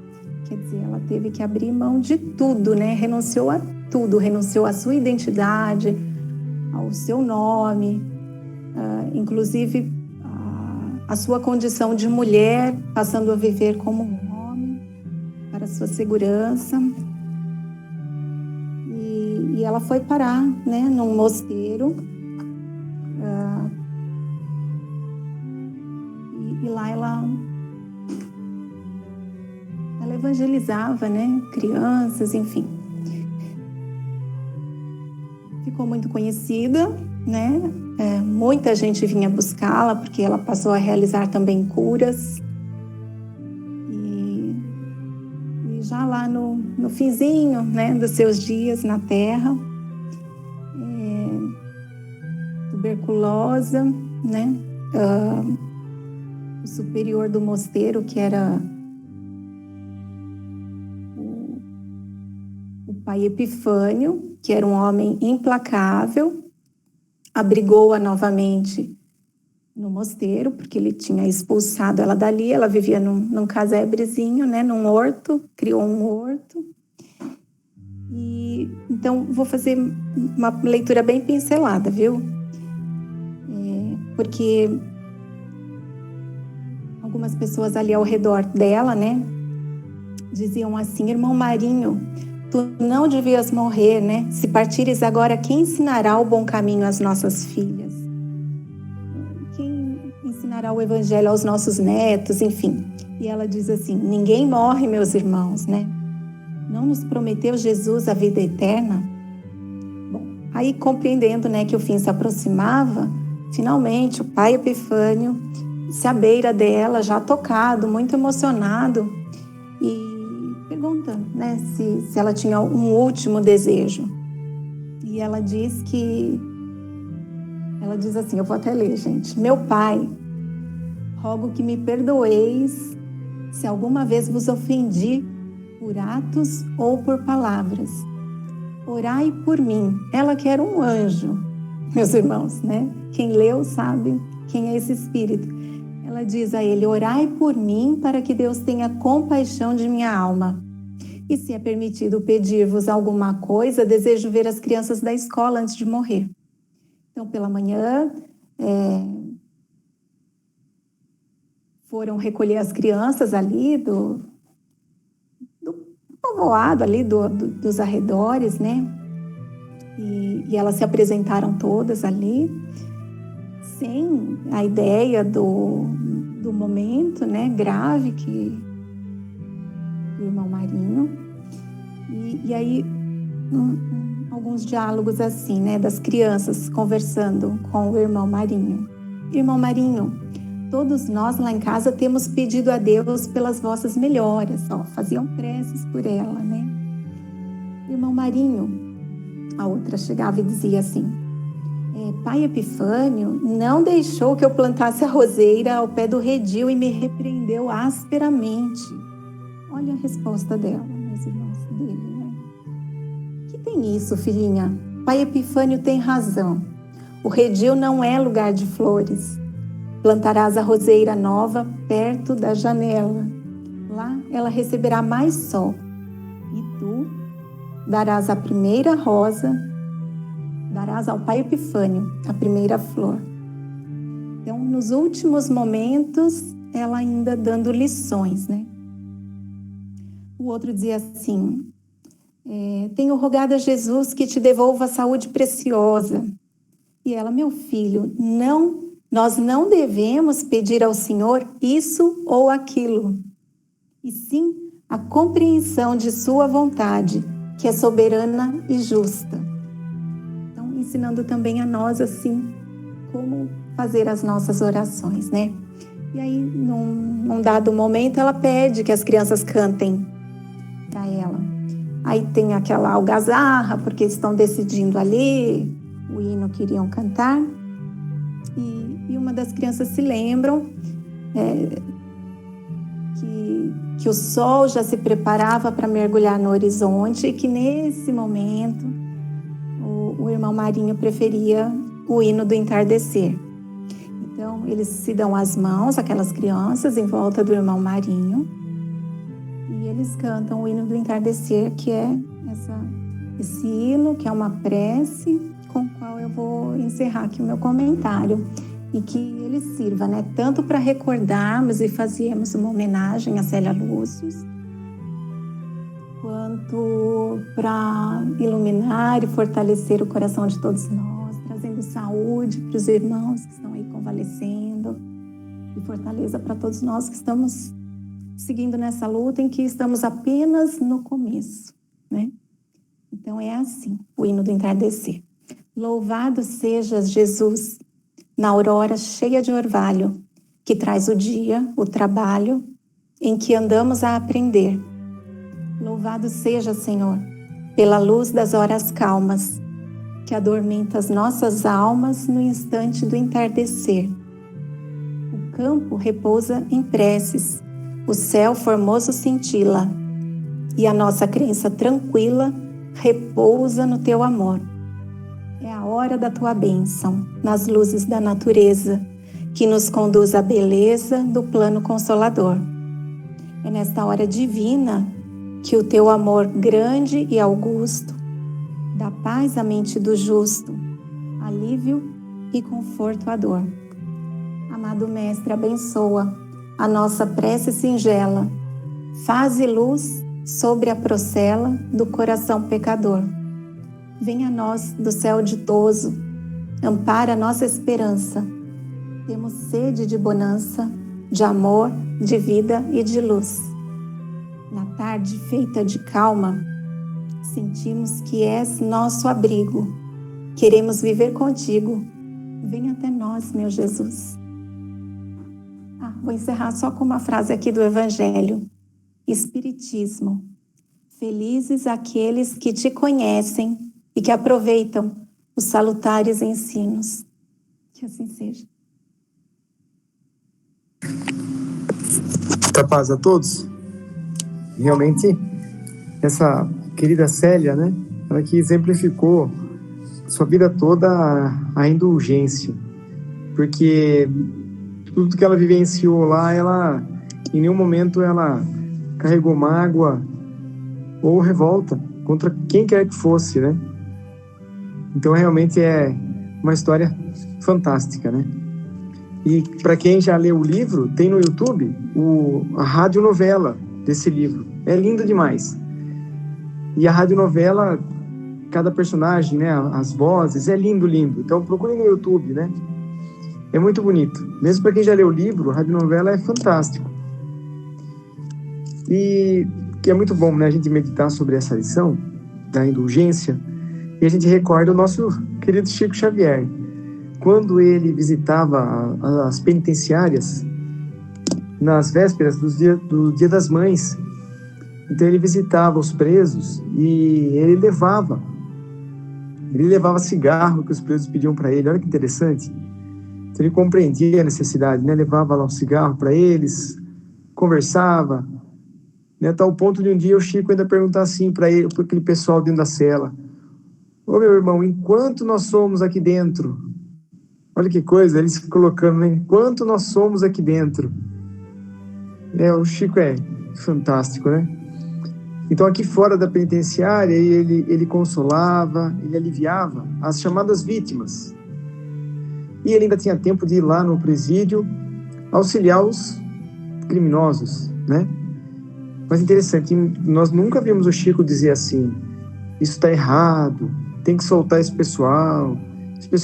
Quer dizer, ela teve que abrir mão de tudo, né? Renunciou a tudo, renunciou à sua identidade, ao seu nome, inclusive a sua condição de mulher, passando a viver como um homem, para a sua segurança. E ela foi parar, né, num mosteiro. E lá ela evangelizava, né, crianças, enfim. Ficou muito conhecida, né? Muita gente vinha buscá-la porque ela passou a realizar também curas. E já lá no finzinho, né, dos seus dias na Terra, tuberculosa, né? O superior do mosteiro, que era o pai Epifânio, que era um homem implacável, abrigou-a novamente no mosteiro, porque ele tinha expulsado ela dali. Ela vivia num casebrezinho, né, num horto, criou um horto. E então vou fazer uma leitura bem pincelada, viu? Porque algumas pessoas ali ao redor dela, né, diziam assim: irmão Marinho, tu não devias morrer, né? Se partires agora, quem ensinará o bom caminho às nossas filhas? Quem ensinará o evangelho aos nossos netos? Enfim. E ela diz assim: ninguém morre, meus irmãos, né? Não nos prometeu Jesus a vida eterna? Bom, aí compreendendo, né, que o fim se aproximava, finalmente o pai Epifânio se à beira dela, já tocado, muito emocionado, e pergunta, né, se ela tinha um último desejo. E ela diz assim, eu vou até ler, gente: meu pai, rogo que me perdoeis se alguma vez vos ofendi por atos ou por palavras. Orai por mim. Ela que era um anjo, meus irmãos, né? Quem leu sabe quem é esse espírito. Ela diz a ele: orai por mim para que Deus tenha compaixão de minha alma. E se é permitido pedir-vos alguma coisa, desejo ver as crianças da escola antes de morrer. Então, pela manhã, foram recolher as crianças ali do povoado, ali dos arredores, né? E elas se apresentaram todas ali, sem a ideia do momento, né, grave que o irmão Marinho. E aí, alguns diálogos assim, né, das crianças conversando com o irmão Marinho. Irmão Marinho, todos nós lá em casa temos pedido a Deus pelas vossas melhoras. Ó, faziam preces por ela, né? Irmão Marinho, a outra chegava e dizia assim: pai Epifânio não deixou que eu plantasse a roseira ao pé do redil e me repreendeu asperamente. Olha a resposta dela, meus irmãos, dele, né? Que tem isso, filhinha? Pai Epifânio tem razão. O redil não é lugar de flores. Plantarás a roseira nova perto da janela. Lá ela receberá mais sol. E tu darás a primeira rosa, darás ao pai Epifânio a primeira flor. Então, nos últimos momentos, ela ainda dando lições, né? O outro dizia assim: tenho rogado a Jesus que te devolva a saúde preciosa. E ela: meu filho, nós não devemos pedir ao Senhor isso ou aquilo, e sim a compreensão de sua vontade, que é soberana e justa. Então, ensinando também a nós, assim, como fazer as nossas orações, né? E aí, num dado momento, ela pede que as crianças cantem para ela. Aí tem aquela algazarra, porque estão decidindo ali o hino que iriam cantar. E uma das crianças se lembram que o sol já se preparava para mergulhar no horizonte e que nesse momento o irmão Marinho preferia o hino do entardecer. Então eles se dão as mãos, aquelas crianças, em volta do irmão Marinho, e eles cantam o hino do entardecer, que é esse hino, que é uma prece, com o qual eu vou encerrar aqui o meu comentário. E que ele sirva, né, tanto para recordarmos e fazermos uma homenagem a Célia Lúcius, quanto para iluminar e fortalecer o coração de todos nós, trazendo saúde para os irmãos que estão aí convalescendo e fortaleza para todos nós que estamos seguindo nessa luta, em que estamos apenas no começo, né? Então é assim, o hino do entardecer. Louvado sejas, Jesus, na aurora cheia de orvalho, que traz o dia, o trabalho, em que andamos a aprender. Louvado seja, Senhor, pela luz das horas calmas, que adormenta as nossas almas no instante do entardecer. O campo repousa em preces, o céu formoso cintila, e a nossa crença tranquila repousa no teu amor. É a hora da tua bênção, nas luzes da natureza, que nos conduz à beleza do plano consolador. É nesta hora divina que o teu amor grande e augusto dá paz à mente do justo, alívio e conforto à dor. Amado Mestre, abençoa a nossa prece singela, faze luz sobre a procela do coração pecador. Venha a nós do céu ditoso, ampara a nossa esperança. Temos sede de bonança, de amor, de vida e de luz. Na tarde feita de calma, sentimos que és nosso abrigo. Queremos viver contigo. Venha até nós, meu Jesus. Vou encerrar só com uma frase aqui do Evangelho. Espiritismo. Felizes aqueles que te conhecem e que aproveitam os salutares ensinos. Que assim seja. Muita paz a todos. Realmente, essa querida Célia, né? Ela que exemplificou sua vida toda a indulgência. Porque tudo que ela vivenciou lá, ela, em nenhum momento ela carregou mágoa ou revolta contra quem quer que fosse, né? Então, realmente é uma história fantástica, né? E para quem já leu o livro, tem no YouTube a radionovela desse livro. É lindo demais. E a radionovela, cada personagem, né, as vozes, é lindo, lindo. Então, procure no YouTube, né? É muito bonito. Mesmo para quem já leu o livro, a radionovela é fantástico. E que é muito bom, né, a gente meditar sobre essa lição da indulgência. E a gente recorda o nosso querido Chico Xavier, quando ele visitava as penitenciárias nas vésperas do Dia das Mães. Então ele visitava os presos e ele levava cigarro que os presos pediam para ele. Olha que interessante. Então ele compreendia a necessidade, né? Levava lá um cigarro para eles, conversava, né? A tal ponto de um dia o Chico ainda perguntar assim para ele, para aquele pessoal dentro da cela: ô meu irmão, enquanto nós somos aqui dentro, olha que coisa, eles colocando, né? Enquanto nós somos aqui dentro. O Chico é fantástico, né? Então aqui fora da penitenciária ele consolava, ele aliviava as chamadas vítimas. E ele ainda tinha tempo de ir lá no presídio auxiliar os criminosos, né? Mas interessante, nós nunca vimos o Chico dizer assim: isso está errado, tem que soltar esse pessoal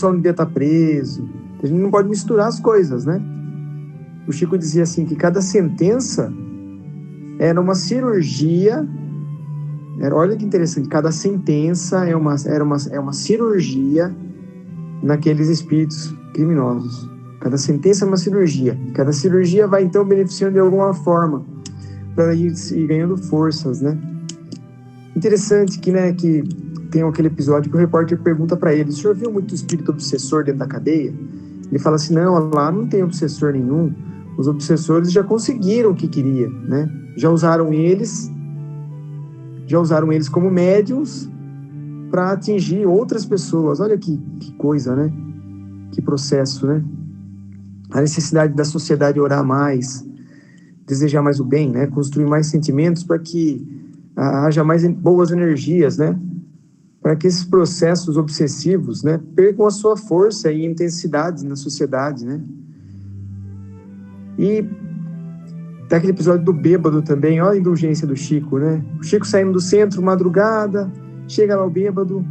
não devia estar preso. A gente não pode misturar as coisas, né? O Chico dizia assim que cada sentença era uma cirurgia. Olha que interessante, cada sentença era uma cirurgia naqueles espíritos criminosos. Cada sentença é uma cirurgia. Cada cirurgia vai então beneficiando de alguma forma para ir ganhando forças, né? Interessante que, né, que tem aquele episódio que o repórter pergunta para ele: o senhor viu muito espírito obsessor dentro da cadeia? Ele fala assim: não, lá não tem obsessor nenhum. Os obsessores já conseguiram o que queria, né? Já usaram eles como médiums para atingir outras pessoas. Olha que coisa, né? Que processo, né? A necessidade da sociedade orar mais. desejar mais o bem, né? Construir mais sentimentos para que haja mais boas energias, né? Para que esses processos obsessivos, né, percam a sua força e intensidade na sociedade, né? E tem aquele episódio do bêbado também, olha a indulgência do Chico, né? O Chico saindo do centro, madrugada, chega lá o bêbado,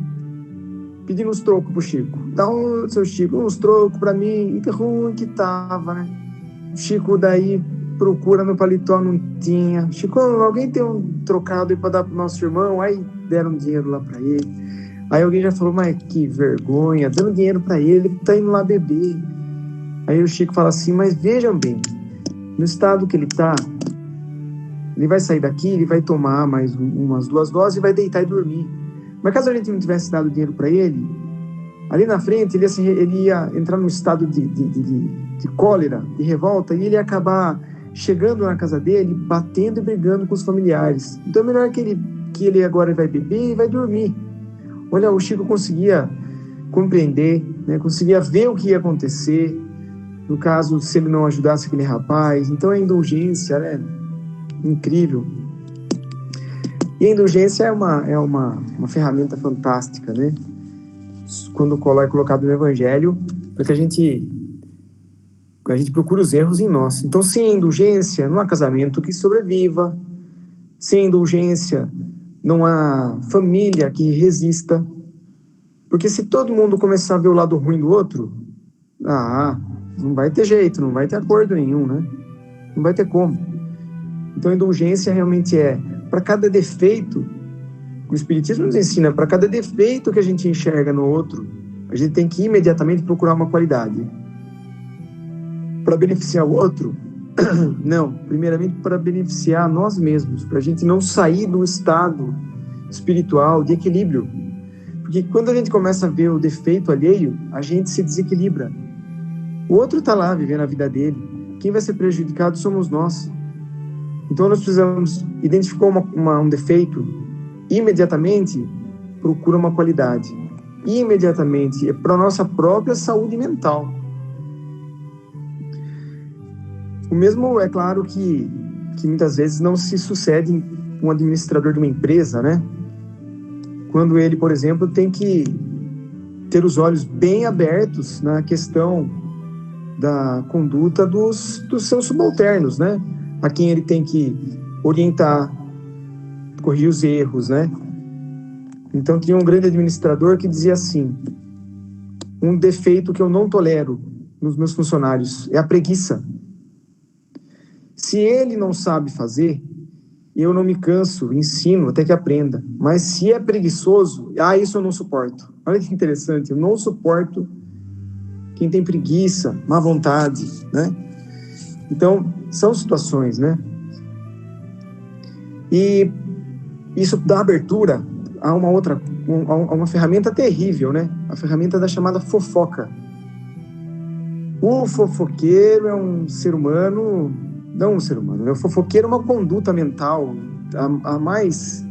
pedindo uns trocos pro Chico. Dá seu Chico, uns trocos pra mim, e que ruim que tava, né? O Chico daí procura no paletó, não tinha. Chico, alguém tem um trocado aí pra dar pro nosso irmão? Aí deram dinheiro lá pra ele. Aí alguém já falou, mas que vergonha, dando dinheiro pra ele tá indo lá beber. Aí o Chico fala assim, mas vejam bem, no estado que ele tá, ele vai sair daqui, ele vai tomar mais umas 2 doses e vai deitar e dormir. Mas caso a gente não tivesse dado dinheiro para ele, ali na frente ele ia entrar num estado de cólera, de revolta, e ele ia acabar chegando na casa dele, batendo e brigando com os familiares. Então é melhor que ele agora vai beber e vai dormir. Olha, o Chico conseguia compreender, né, conseguia ver o que ia acontecer, no caso, se ele não ajudasse aquele rapaz. Então a indulgência, né, incrível. E a indulgência é uma ferramenta fantástica, né? Quando é colocado no Evangelho, para que a gente procure os erros em nós. Então, sem indulgência, não há casamento que sobreviva. Sem indulgência, não há família que resista. Porque se todo mundo começar a ver o lado ruim do outro, não vai ter jeito, não vai ter acordo nenhum, né? Não vai ter como. Então, a indulgência realmente é para cada defeito. O Espiritismo nos ensina, para cada defeito que a gente enxerga no outro, a gente tem que imediatamente procurar uma qualidade. Para beneficiar o outro? Não, primeiramente para beneficiar nós mesmos, para a gente não sair do estado espiritual de equilíbrio. Porque quando a gente começa a ver o defeito alheio, a gente se desequilibra. O outro está lá vivendo a vida dele. Quem vai ser prejudicado somos nós. Então nós precisamos identificar um defeito, imediatamente procura uma qualidade. Imediatamente, é para a nossa própria saúde mental. O mesmo é claro que muitas vezes não se sucede um administrador de uma empresa, né? Quando ele, por exemplo, tem que ter os olhos bem abertos na questão da conduta dos seus subalternos, né? A quem ele tem que orientar, corrigir os erros, né? Então, tinha um grande administrador que dizia assim, um defeito que eu não tolero nos meus funcionários é a preguiça. Se ele não sabe fazer, eu não me canso, ensino até que aprenda. Mas se é preguiçoso, isso eu não suporto. Olha que interessante, eu não suporto quem tem preguiça, má vontade, né? Então, são situações, né? E isso dá abertura a uma ferramenta terrível, né? A ferramenta da chamada fofoca. O fofoqueiro é um ser humano, não um ser humano, né? O fofoqueiro é uma conduta mental a mais,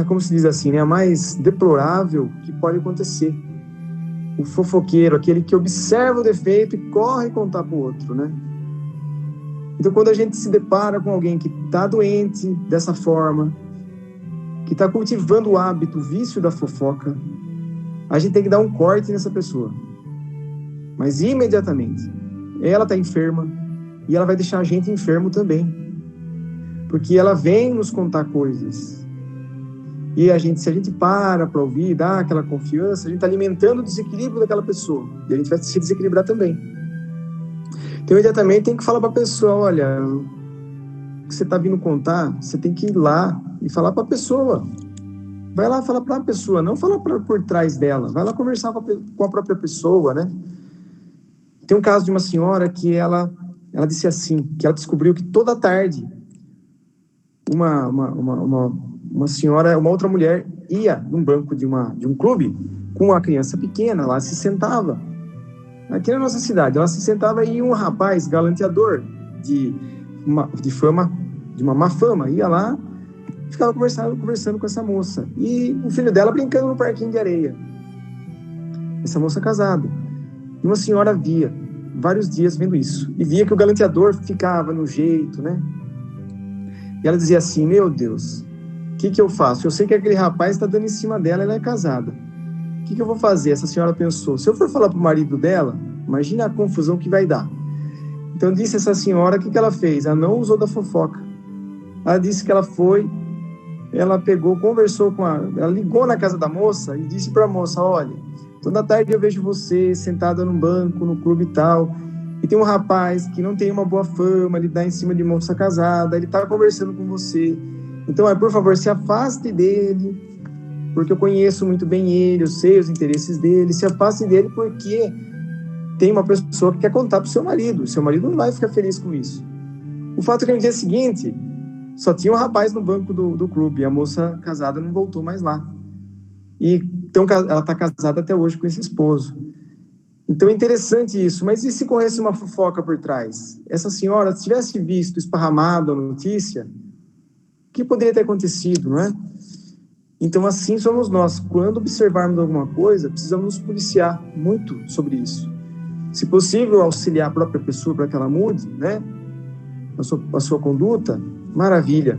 como se diz assim, né? A mais deplorável que pode acontecer. O fofoqueiro, aquele que observa o defeito e corre contar para o outro, né? Então, quando a gente se depara com alguém que está doente dessa forma, que está cultivando o hábito, o vício da fofoca, a gente tem que dar um corte nessa pessoa. Mas imediatamente. Ela está enferma e ela vai deixar a gente enfermo também. Porque ela vem nos contar coisas. E se a gente para ouvir, dá aquela confiança, a gente está alimentando o desequilíbrio daquela pessoa. E a gente vai se desequilibrar também. Então, imediatamente, tem que falar para a pessoa, olha, o que você está vindo contar, você tem que ir lá e falar para a pessoa. Vai lá falar para a pessoa, não falar por trás dela. Vai lá conversar com a própria pessoa, né? Tem um caso de uma senhora que ela disse assim, que ela descobriu que toda tarde uma senhora, uma outra mulher ia num banco de um clube com uma criança pequena, lá se sentava. Aqui na nossa cidade, ela se sentava e um rapaz galanteador de uma má fama ia lá e ficava conversando com essa moça. E o filho dela brincando no parquinho de areia. Essa moça casada. E uma senhora via. vários dias vendo isso. E via que o galanteador ficava no jeito, né? E ela dizia assim, meu Deus, o que eu faço? Eu sei que aquele rapaz está dando em cima dela, ela é casada. O que eu vou fazer? Essa senhora pensou, se eu for falar para o marido dela, imagina a confusão que vai dar. Então disse essa senhora, o que ela fez? Ela não usou da fofoca. Ela disse que ela foi, ela pegou, conversou com ela ligou na casa da moça e disse para a moça, olha, toda tarde eu vejo você sentada num banco, no clube e tal, e tem um rapaz que não tem uma boa fama, ele dá em cima de moça casada, ele está conversando com você. Então, por favor, se afaste dele, porque eu conheço muito bem ele, eu sei os interesses dele, se afaste dele porque tem uma pessoa que quer contar para o seu marido não vai ficar feliz com isso. O fato é que no dia seguinte, só tinha um rapaz no banco do clube, e a moça casada não voltou mais lá. Então, ela está casada até hoje com esse esposo. Então, é interessante isso, mas e se corresse uma fofoca por trás? Essa senhora, se tivesse visto esparramado a notícia, o que poderia ter acontecido, não é? Então, assim somos nós. Quando observarmos alguma coisa, precisamos nos policiar muito sobre isso. Se possível, auxiliar a própria pessoa para que ela mude, né? A sua conduta, maravilha.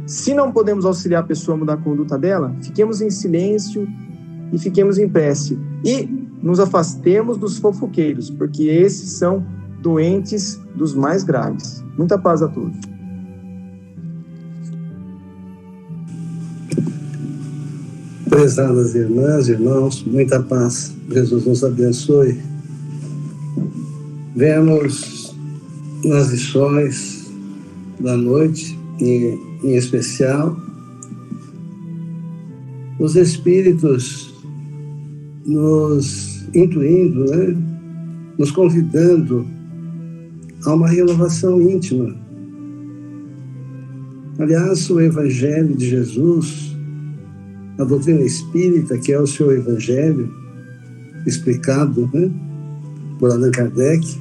Se não podemos auxiliar a pessoa a mudar a conduta dela, fiquemos em silêncio e fiquemos em prece. E nos afastemos dos fofoqueiros, porque esses são doentes dos mais graves. Muita paz a todos. Prezadas irmãs, irmãos, muita paz. Jesus nos abençoe. Vemos nas lições da noite, em especial, os Espíritos nos intuindo, né? Nos convidando a uma renovação íntima. Aliás, o Evangelho de Jesus, a doutrina espírita, que é o seu Evangelho, explicado, né, por Allan Kardec,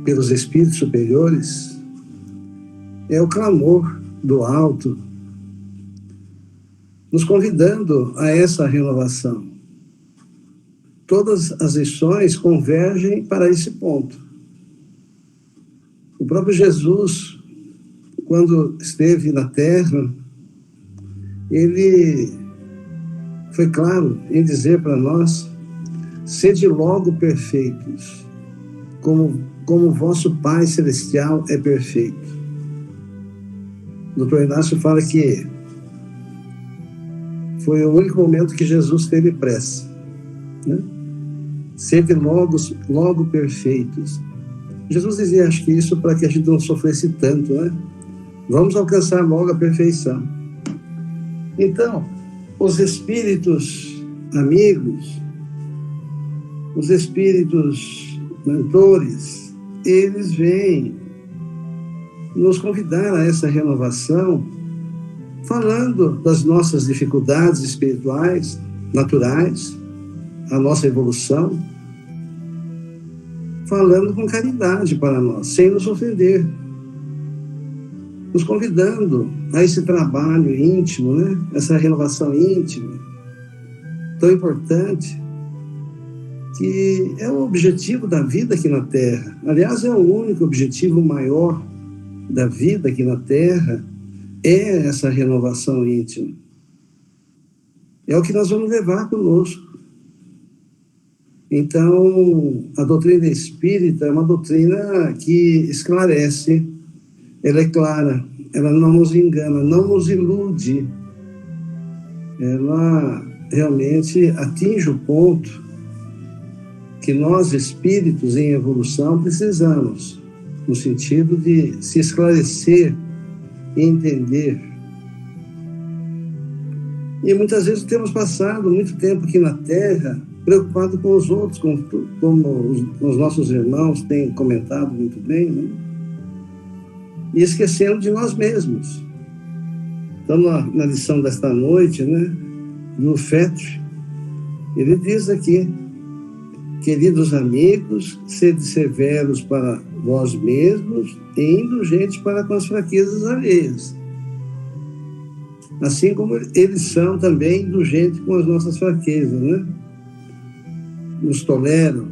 pelos Espíritos superiores, é o clamor do alto, nos convidando a essa renovação. Todas as lições convergem para esse ponto. O próprio Jesus, quando esteve na Terra, ele foi claro em dizer para nós: sede logo perfeitos, como vosso Pai Celestial é perfeito. O Dr. Inácio fala que foi o único momento que Jesus teve pressa, né? Sede logo perfeitos. Jesus dizia, acho que isso para que a gente não sofresse tanto, né? Vamos alcançar logo a perfeição. Então, os espíritos amigos, os espíritos mentores, eles vêm nos convidar a essa renovação, falando das nossas dificuldades espirituais, naturais, a nossa evolução, falando com caridade para nós, sem nos ofender, nos convidando a esse trabalho íntimo, né? Essa renovação íntima, tão importante, que é o objetivo da vida aqui na Terra. Aliás, é o único objetivo maior da vida aqui na Terra, é essa renovação íntima. É o que nós vamos levar conosco. Então, a doutrina espírita é uma doutrina que esclarece, ela é clara, ela não nos engana, não nos ilude. Ela realmente atinge o ponto que nós, espíritos em evolução, precisamos, no sentido de se esclarecer e entender. E muitas vezes temos passado muito tempo aqui na Terra preocupado com os outros, como os nossos irmãos têm comentado muito bem, né? E esquecendo de nós mesmos. Então, na lição desta noite, né, do Fetre, ele diz aqui: queridos amigos, sede severos para vós mesmos e indulgentes para com as fraquezas alheias. Assim como eles são também indulgentes com as nossas fraquezas, né? Nos toleram,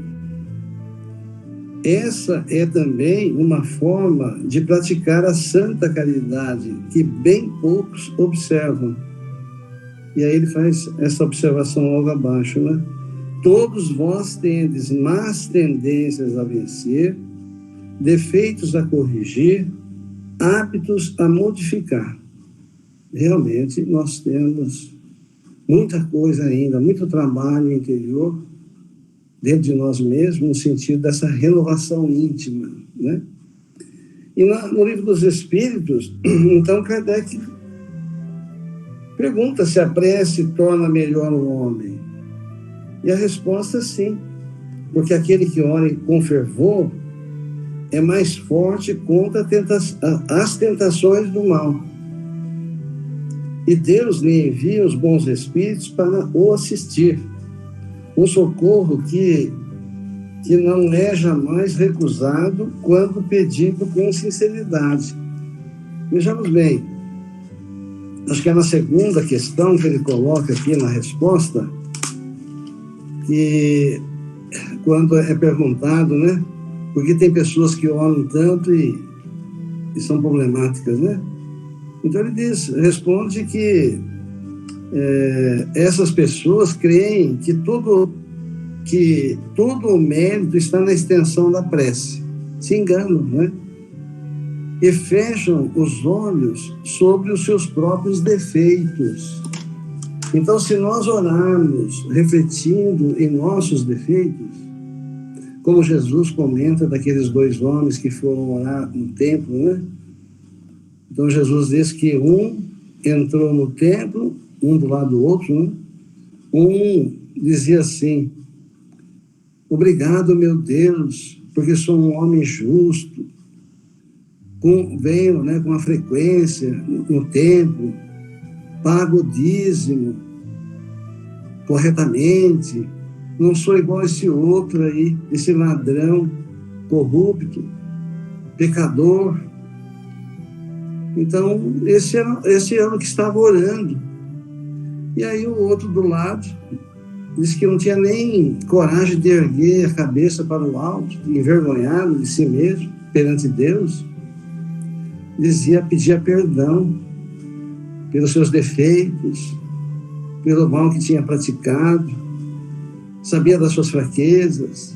essa é também uma forma de praticar a santa caridade, que bem poucos observam. E aí ele faz essa observação logo abaixo, né? Todos vós tendes más tendências a vencer, defeitos a corrigir, hábitos a modificar. Realmente, nós temos muita coisa ainda, muito trabalho interior dentro de nós mesmos, no sentido dessa renovação íntima, né? E no Livro dos Espíritos, então, Kardec pergunta se a prece torna melhor o homem. E a resposta é sim, porque aquele que ora com fervor é mais forte contra as tentações do mal. E Deus lhe envia os bons espíritos para o assistir. Um socorro que não é jamais recusado quando pedido com sinceridade. Vejamos bem, acho que é na segunda questão que ele coloca aqui na resposta, que quando é perguntado, né, porque tem pessoas que oram tanto e são problemáticas, né? Então ele responde que essas pessoas creem que todo o mérito está na extensão da prece. Se enganam, né? E fecham os olhos sobre os seus próprios defeitos. Então, se nós orarmos refletindo em nossos defeitos, como Jesus comenta daqueles 2 homens que foram orar no templo, né? Então, Jesus diz que um entrou no templo, um do lado do outro, né? Um dizia assim: obrigado, meu Deus, porque sou um homem justo, venho, né, com a frequência no templo, pago o dízimo corretamente, não sou igual a esse outro aí, esse ladrão, corrupto, pecador. Então, esse era o que estava orando. E aí o outro do lado disse que não tinha nem coragem de erguer a cabeça para o alto, envergonhado de si mesmo, perante Deus. Pedia perdão pelos seus defeitos, pelo mal que tinha praticado, sabia das suas fraquezas.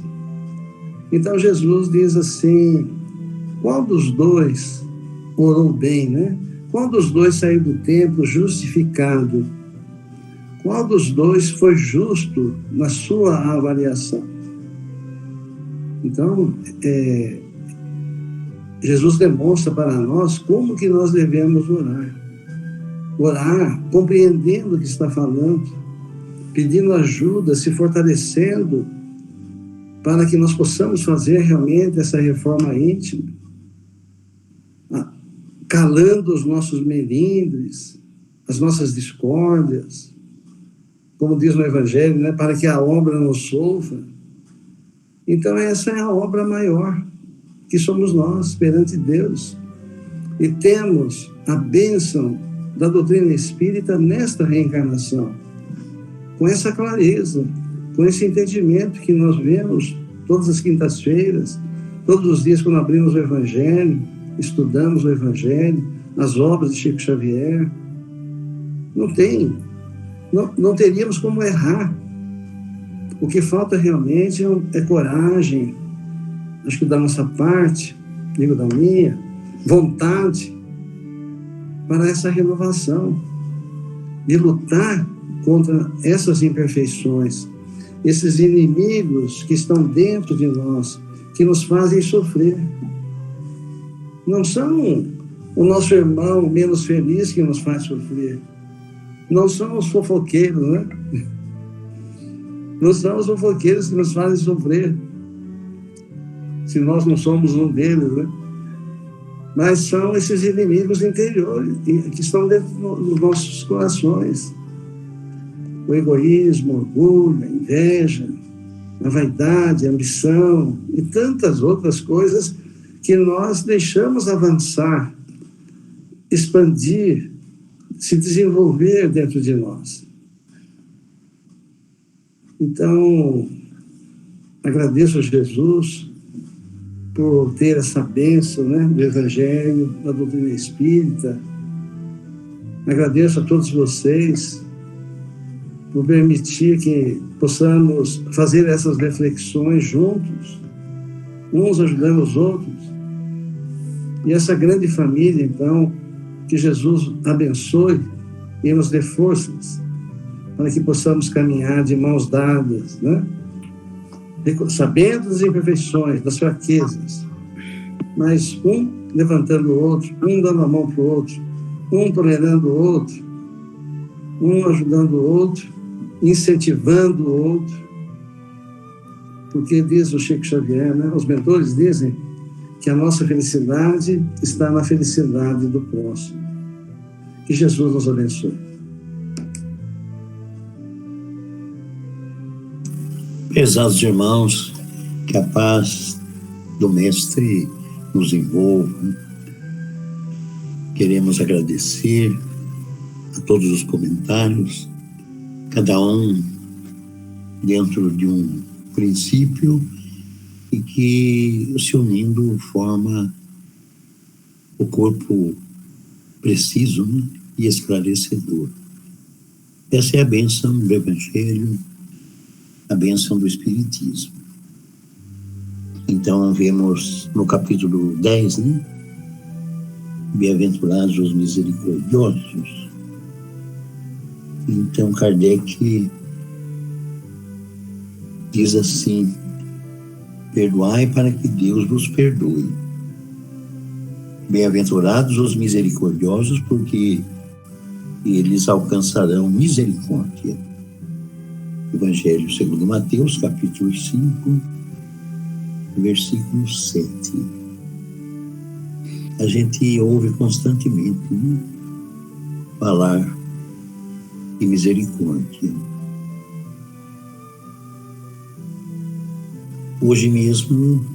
Então Jesus diz assim: qual dos dois orou bem, né? Qual dos dois saiu do templo justificado? Qual dos dois foi justo na sua avaliação? Então, Jesus demonstra para nós como que nós devemos orar. Orar compreendendo o que está falando, pedindo ajuda, se fortalecendo, para que nós possamos fazer realmente essa reforma íntima, calando os nossos melindres, as nossas discórdias, como diz no Evangelho, né, para que a obra não sofra. Então essa é a obra maior, que somos nós perante Deus. E temos a bênção da doutrina espírita nesta reencarnação, com essa clareza, com esse entendimento que nós vemos todas as quintas-feiras, todos os dias quando abrimos o Evangelho, estudamos o Evangelho, as obras de Chico Xavier. Não teríamos como errar. O que falta realmente é coragem, acho que da nossa parte, digo da minha, vontade para essa renovação, de lutar contra essas imperfeições, esses inimigos que estão dentro de nós, que nos fazem sofrer. Não são o nosso irmão menos feliz que nos faz sofrer. Não são os fofoqueiros, né? Não são os fofoqueiros que nos fazem sofrer, se nós não somos um deles, né? Mas são esses inimigos interiores que estão dentro dos nossos corações. O egoísmo, o orgulho, a inveja, a vaidade, a ambição e tantas outras coisas que nós deixamos avançar, expandir, se desenvolver dentro de nós. Então, agradeço a Jesus por ter essa bênção, né, do Evangelho, da doutrina espírita. Agradeço a todos vocês por permitir que possamos fazer essas reflexões juntos, uns ajudando os outros. E essa grande família, então, que Jesus abençoe e nos dê forças para que possamos caminhar de mãos dadas, né? Sabendo das imperfeições, das fraquezas, mas um levantando o outro, um dando a mão para o outro, um tolerando o outro, um ajudando o outro, incentivando o outro. Porque diz o Chico Xavier, né? Os mentores dizem que a nossa felicidade está na felicidade do próximo. Que Jesus nos abençoe. Prezados irmãos, que a paz do Mestre nos envolva. Queremos agradecer a todos os comentários, cada um dentro de um princípio e que, se unindo, forma o corpo preciso, né, e esclarecedor. Essa é a bênção do Evangelho, a bênção do Espiritismo. Então, vemos no capítulo 10, né? Bem-aventurados os misericordiosos. Então, Kardec diz assim: perdoai para que Deus vos perdoe. Bem-aventurados os misericordiosos, porque eles alcançarão misericórdia. Evangelho segundo Mateus, capítulo 5, versículo 7. A gente ouve constantemente, né, falar de misericórdia. Hoje mesmo,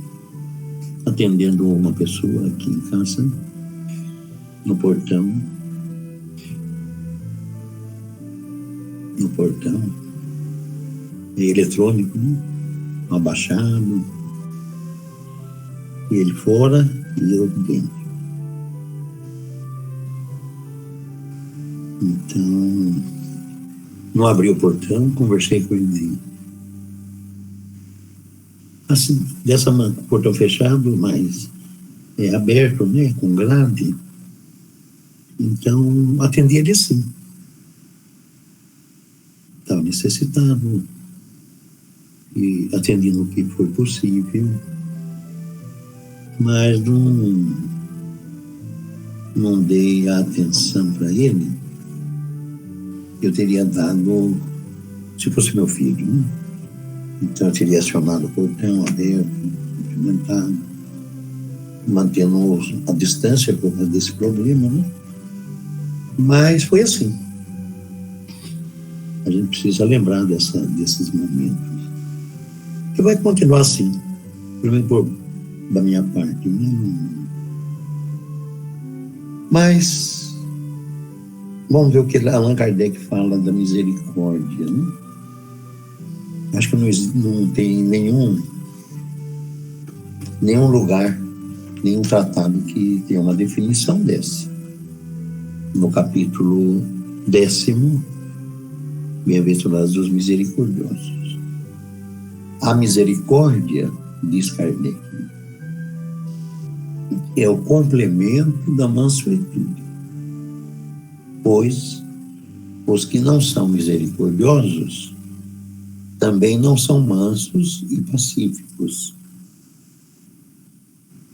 atendendo uma pessoa aqui em casa, no portão, eletrônico, né? Abaixado, e ele fora e eu dentro. Então, não abri o portão, conversei com ele. Assim, dessa maneira, portão fechado, mas aberto, né, com grade. Então, atendi ele assim. Estava necessitado. E atendi no que foi possível, mas não dei a atenção para ele que eu teria dado se fosse meu filho, né? Então eu teria acionado o portão aberto, cumprimentado, mantendo a distância por causa desse problema, né? Mas foi assim. A gente precisa lembrar desses momentos. E vai continuar assim, pelo menos da minha parte, né? Mas vamos ver o que Allan Kardec fala da misericórdia, né? Acho que não tem nenhum lugar, nenhum tratado que tenha uma definição dessa. No capítulo 10º, Bem-aventurados os misericordiosos. A misericórdia, diz Kardec, é o complemento da mansuetude, pois os que não são misericordiosos também não são mansos e pacíficos.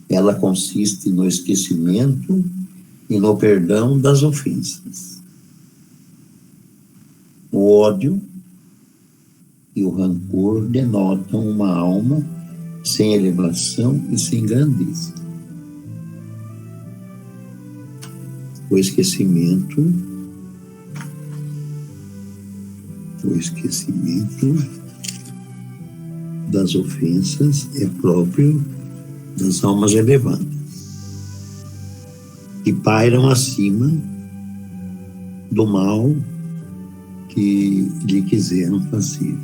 Ela consiste no esquecimento e no perdão das ofensas. O ódio e o rancor denotam uma alma sem elevação e sem grandeza. O esquecimento das ofensas é próprio das almas elevadas, que pairam acima do mal que lhe quiseram fazer.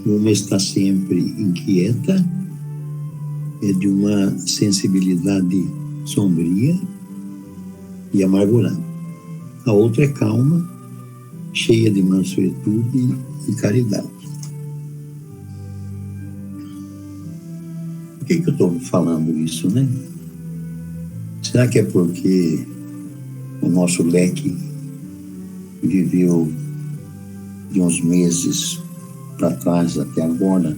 Uma está sempre inquieta é de uma sensibilidade sombria e amargurada. A outra é calma, cheia de mansuetude e caridade. Por que eu estou falando isso, né? Será que é porque o nosso leque viveu de uns meses para trás até agora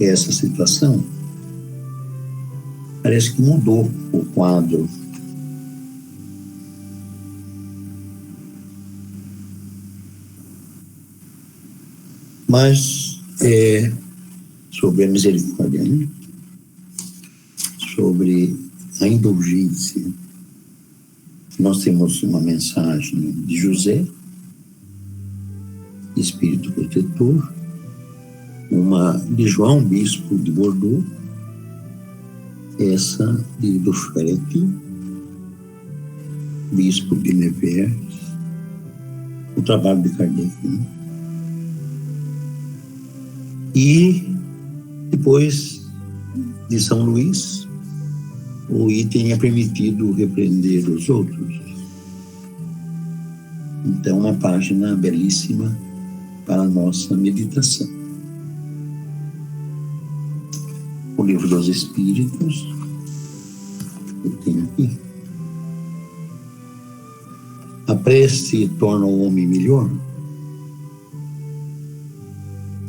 essa situação? Parece que mudou o quadro. Mas sobre a misericórdia, né? Sobre a indulgência, nós temos uma mensagem de José, espírito protetor, uma de João, bispo de Bordeaux, essa de Dufresne, bispo de Nevers, o trabalho de Kardec, né? E depois de São Luís, o item é permitido repreender os outros. Então, uma página belíssima para a nossa meditação. O Livro dos Espíritos, eu tenho aqui. A prece torna o homem melhor?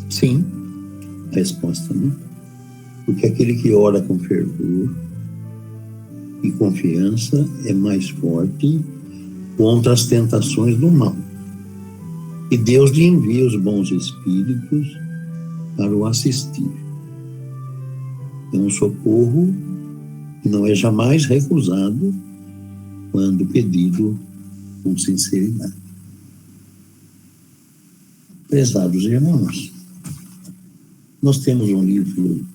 Sim, a resposta, né? Porque aquele que ora com fervor e confiança é mais forte contra as tentações do mal. E Deus lhe envia os bons espíritos para o assistir. É um socorro que não é jamais recusado quando pedido com sinceridade. Prezados irmãos, nós temos um livro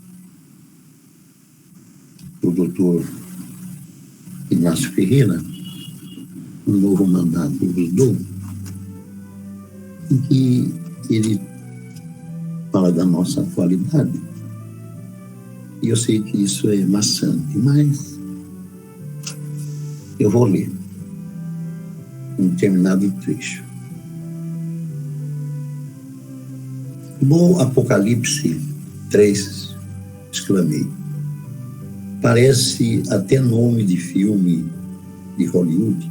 do Dr. Inácio Ferreira, Um Novo Mandato vos dou, em que ele fala da nossa atualidade. E eu sei que isso é maçante, mas eu vou ler um determinado trecho. No Apocalipse 3, exclamei, parece até nome de filme de Hollywood,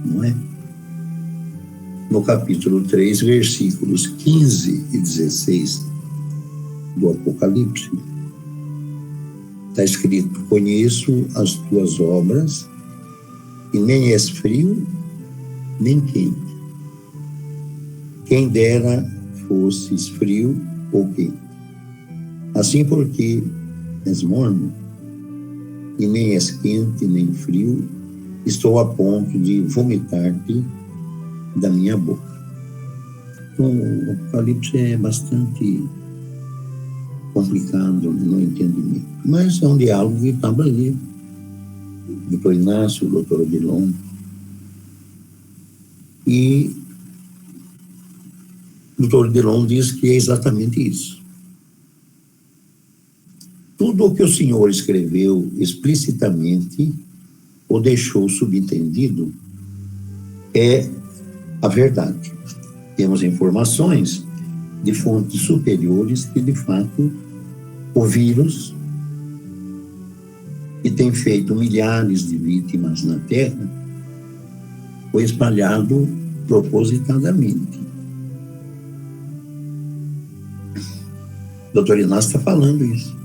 não é? No capítulo 3, versículos 15 e 16 do Apocalipse, está escrito, conheço as tuas obras, e nem és frio, nem quente. Quem dera fosses frio ou quente. Assim porque és morno, e nem és quente, nem frio, estou a ponto de vomitar-te da minha boca. Então, o Apocalipse é bastante complicado no entendimento, mas é um diálogo que estava ali. O Dr. Inácio, o Dr. Odilon, e o Dr. Odilon diz que é exatamente isso. Tudo o que o Senhor escreveu explicitamente ou deixou subentendido é a verdade. Temos informações de fontes superiores que, de fato, o vírus, que tem feito milhares de vítimas na Terra, foi espalhado propositadamente. O doutor Inácio está falando isso.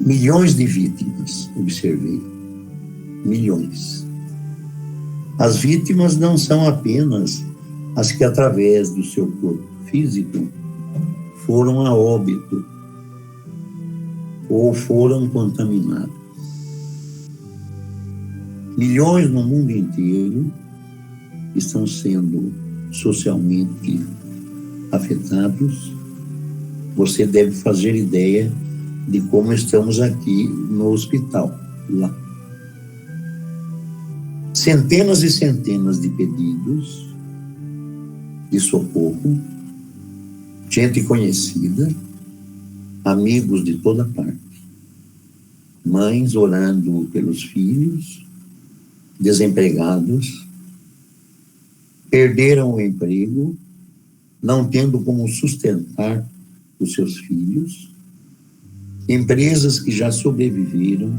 Milhões de vítimas, observei. Milhões. As vítimas não são apenas as que, através do seu corpo físico, foram a óbito ou foram contaminadas. Milhões no mundo inteiro estão sendo socialmente afetados. Você deve fazer ideia de como estamos aqui no hospital, lá. Centenas e centenas de pedidos de socorro gente conhecida, amigos de toda parte, mães orando pelos filhos, desempregados, perderam o emprego, não tendo como sustentar os seus filhos, empresas que já sobreviveram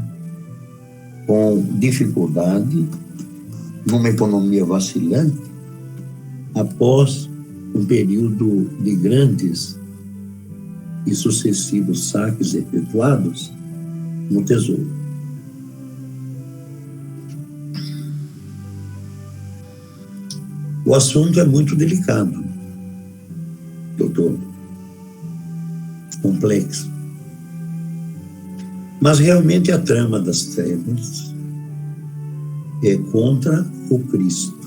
com dificuldade, numa economia vacilante, após um período de grandes e sucessivos saques efetuados no tesouro. O assunto é muito delicado, doutor, complexo. Mas realmente a trama das trevas é contra o Cristo,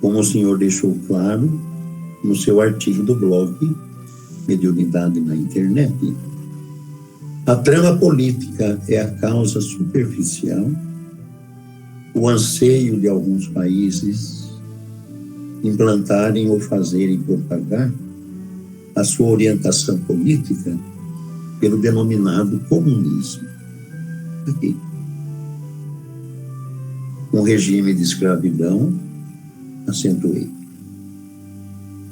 como o senhor deixou claro no seu artigo do blog Mediunidade na Internet. A trama política é a causa superficial, o anseio de alguns países implantarem ou fazerem propagar a sua orientação política pelo denominado comunismo. Aqui. Um regime de escravidão, acentuei,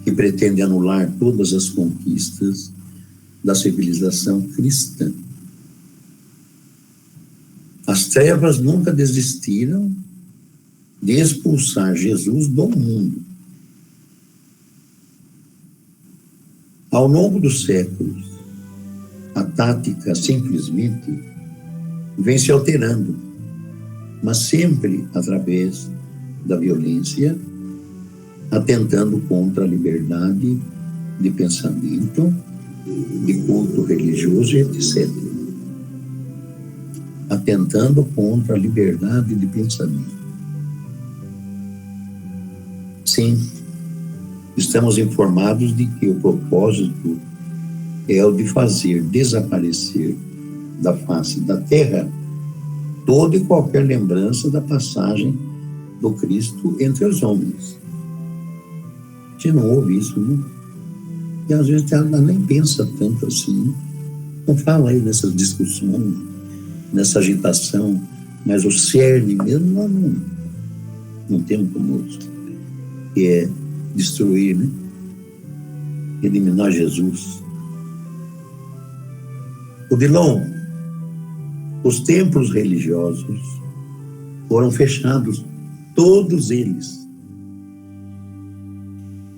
que pretende anular todas as conquistas da civilização cristã. As trevas nunca desistiram de expulsar Jesus do mundo. Ao longo dos séculos, a tática simplesmente vem se alterando, mas sempre através da violência, atentando contra a liberdade de pensamento, de culto religioso, etc. Atentando contra a liberdade de pensamento. Sim, estamos informados de que o propósito é o de fazer desaparecer da face da terra toda e qualquer lembrança da passagem do Cristo entre os homens. A gente não ouve isso, né? E às vezes ela nem pensa tanto assim, não fala aí nessas discussões, nessa agitação, mas o cerne mesmo nós não temos conosco, que é destruir, né? Eliminar Jesus. Odilon, os templos religiosos foram fechados, todos eles.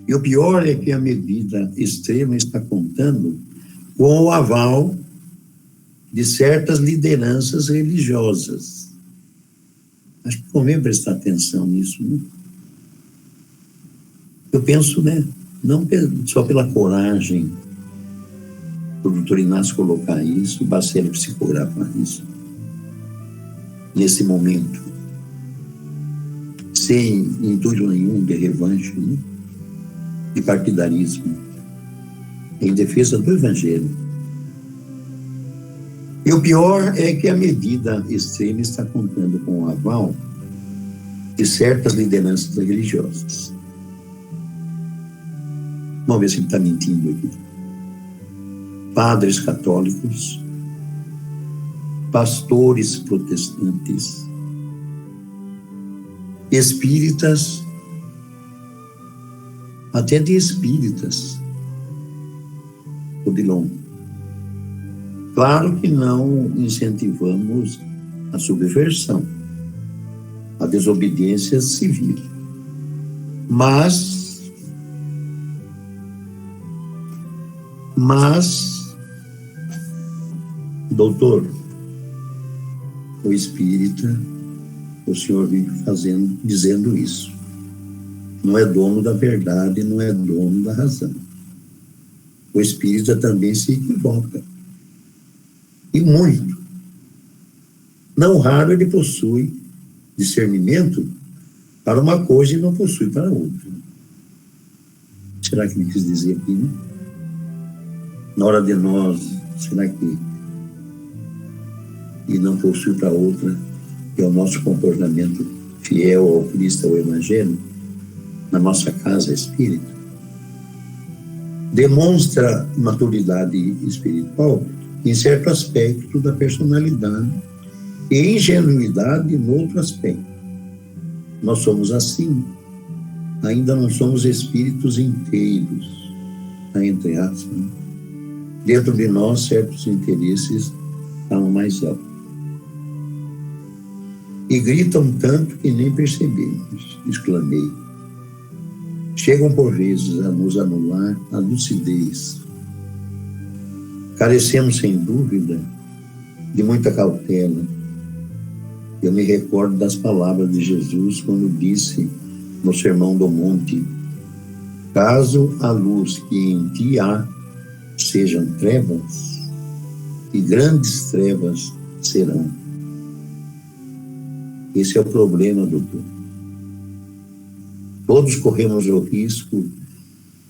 E o pior é que a medida extrema está contando com o aval de certas lideranças religiosas. Acho que convém prestar atenção nisso, né? Eu penso, né, não só pela coragem do doutor Inácio colocar isso, o Bacelli psicografar isso, nesse momento, sem intuito nenhum de revanche, né? De partidarismo, em defesa do Evangelho. E o pior é que a medida extrema está contando com o aval de certas lideranças religiosas. Vamos ver se ele está mentindo aqui. Padres católicos, pastores protestantes, espíritas, até de espíritas, Odilon. Claro que não incentivamos a subversão, a desobediência civil, mas doutor, o espírita, o senhor vive dizendo isso. Não é dono da verdade, não é dono da razão. O espírita também se equivoca. E muito. Não raro ele possui discernimento para uma coisa e não possui para outra. Será que ele quis dizer aqui, né? Na hora de nós, será que e não possui para outra, que é o nosso comportamento fiel ao Cristo, ao Evangelho, na nossa casa espírita? demonstra maturidade espiritual em certo aspecto da personalidade e ingenuidade no outro aspecto. Nós somos assim, ainda não somos espíritos inteiros, entre aspas. Dentro de nós, certos interesses falam mais alto. E gritam tanto que nem percebemos, exclamei. Chegam por vezes a nos anular a lucidez. Carecemos, sem dúvida, de muita cautela. Eu me recordo das palavras de Jesus quando disse no Sermão do Monte: caso a luz que em ti há sejam trevas, e grandes trevas serão. Esse é o problema, doutor. Todos corremos o risco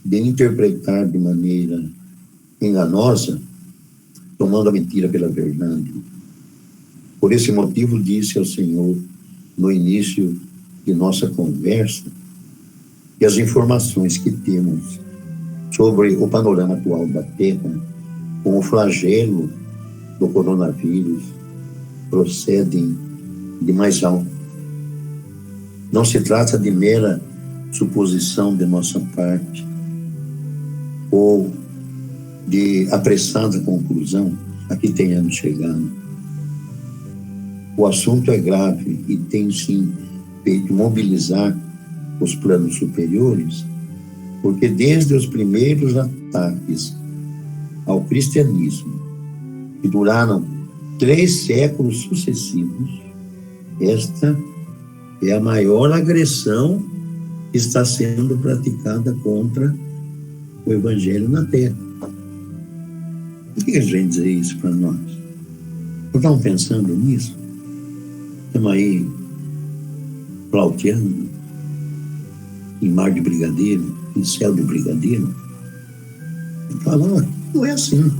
de interpretar de maneira enganosa, tomando a mentira pela verdade. Por esse motivo, disse ao Senhor, no início de nossa conversa, que as informações que temos sobre o panorama atual da Terra, com o flagelo do coronavírus, procedem de mais alto. Não se trata de mera suposição de nossa parte ou de apressada conclusão a que tenhamos chegado. O assunto é grave e tem, sim, feito mobilizar os planos superiores, porque desde os primeiros ataques ao cristianismo, que duraram 3 séculos sucessivos, esta é a maior agressão que está sendo praticada contra o Evangelho na Terra. Por que a gente vem dizer isso para nós? Não estão pensando nisso? Estamos aí flauteando em mar de brigadeiro, em céu de brigadeiro. E falam, não é assim.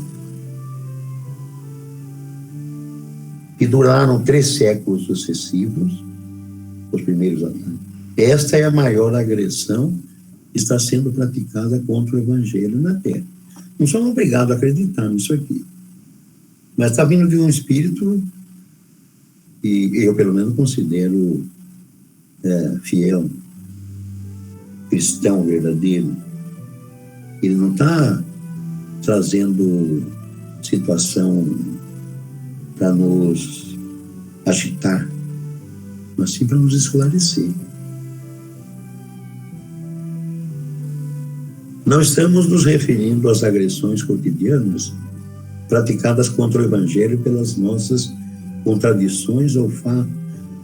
Que duraram 3 séculos sucessivos, os primeiros ataques. Esta é a maior agressão que está sendo praticada contra o Evangelho na Terra. Não somos obrigados a acreditar nisso aqui. Mas está vindo de um espírito que eu, pelo menos, considero fiel, cristão verdadeiro. Ele não está trazendo situação para nos agitar, mas sim para nos esclarecer. Não estamos nos referindo às agressões cotidianas praticadas contra o Evangelho pelas nossas contradições ou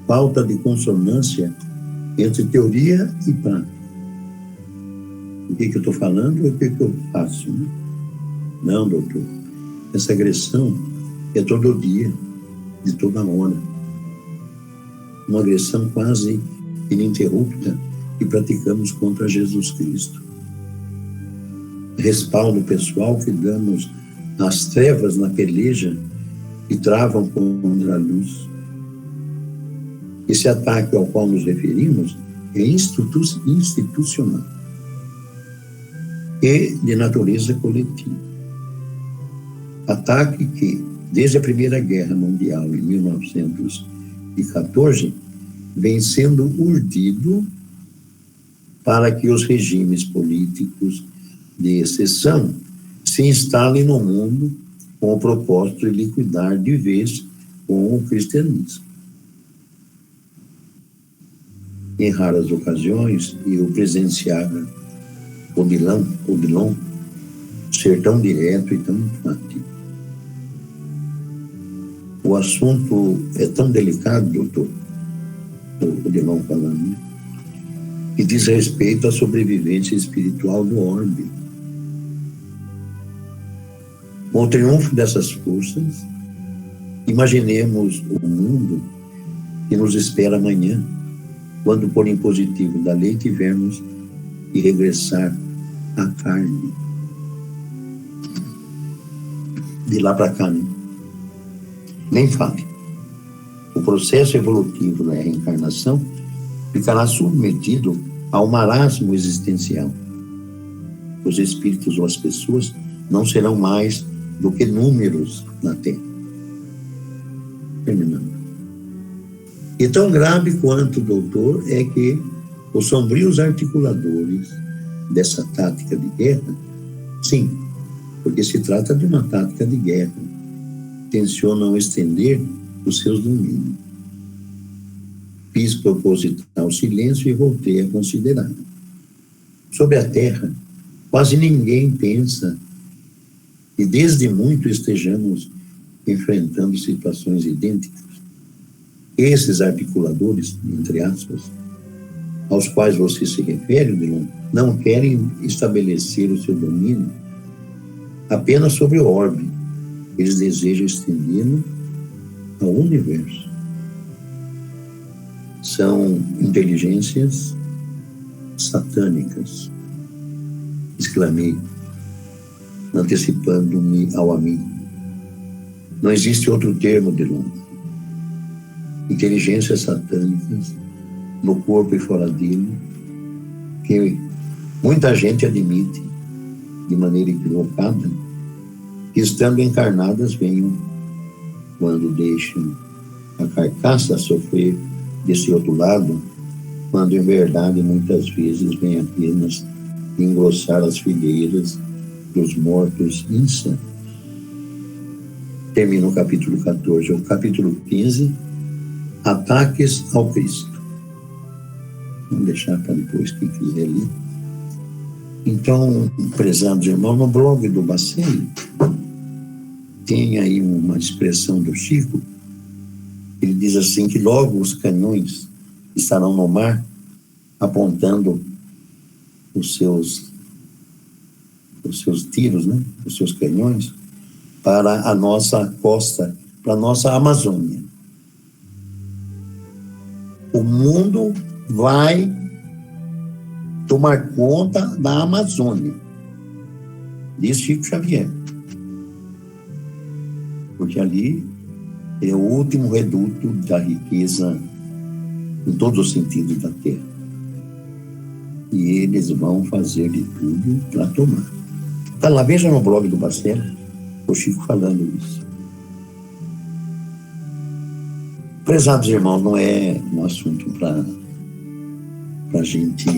falta de consonância entre teoria e prática. O que eu estou falando e o que eu faço? Né? Não, doutor. Essa agressão é todo dia, de toda hora. Uma agressão quase ininterrupta que praticamos contra Jesus Cristo. Respaldo pessoal que damos às trevas na peleja que travam contra a luz. Esse ataque ao qual nos referimos é institucional e de natureza coletiva. Ataque que, desde a Primeira Guerra Mundial, em 1914, vem sendo urdido para que os regimes políticos de exceção se instalem no mundo com o propósito de liquidar de vez com o cristianismo. Em raras ocasiões, eu presenciava Odilon ser tão direto e tão enfático. O assunto é tão delicado, doutor, o Odilon falando, que diz respeito à sobrevivência espiritual do orbe. Com o triunfo dessas forças, imaginemos o mundo que nos espera amanhã, quando por impositivo da lei tivermos que regressar à carne. De lá para cá, né? Nem fale. O processo evolutivo da reencarnação ficará submetido ao marasmo existencial. os espíritos ou as pessoas não serão mais do que números na Terra. Terminando. E tão grave quanto, doutor, é que os sombrios articuladores dessa tática de guerra, sim, porque se trata de uma tática de guerra, tensionam estender os seus domínios. Fiz proposital silêncio e voltei a considerar. Sobre a Terra, quase ninguém pensa que desde muito estejamos enfrentando situações idênticas. Esses articuladores, entre aspas, aos quais você se refere, Odilon, não querem estabelecer o seu domínio apenas sobre o orbe. Eles desejam estendê-lo ao universo. São inteligências satânicas, exclamei, antecipando-me ao amigo. Não existe outro termo, Odilon. Inteligências satânicas, no corpo e fora dele, que muita gente admite, de maneira equivocada, que estando encarnadas venham, quando deixam a carcaça sofrer desse outro lado, quando em verdade muitas vezes vem apenas engrossar as fileiras dos mortos insanos. Termina o capítulo 14. O capítulo 15, ataques ao Cristo. Vamos deixar para depois quem quiser ler. Então, prezados irmãos, no blog do Bacelli tem aí uma expressão do Chico. Ele diz assim que logo os canhões estarão no mar apontando os seus tiros, né? Os seus canhões para a nossa costa, para a nossa Amazônia. O mundo vai tomar conta da Amazônia, diz Chico Xavier, porque ali é o último reduto da riqueza em todos os sentidos da terra, e eles vão fazer de tudo para tomar. Tá lá, veja no blog do Bacelli o Chico falando isso. Prezados irmãos, não é um assunto para a gente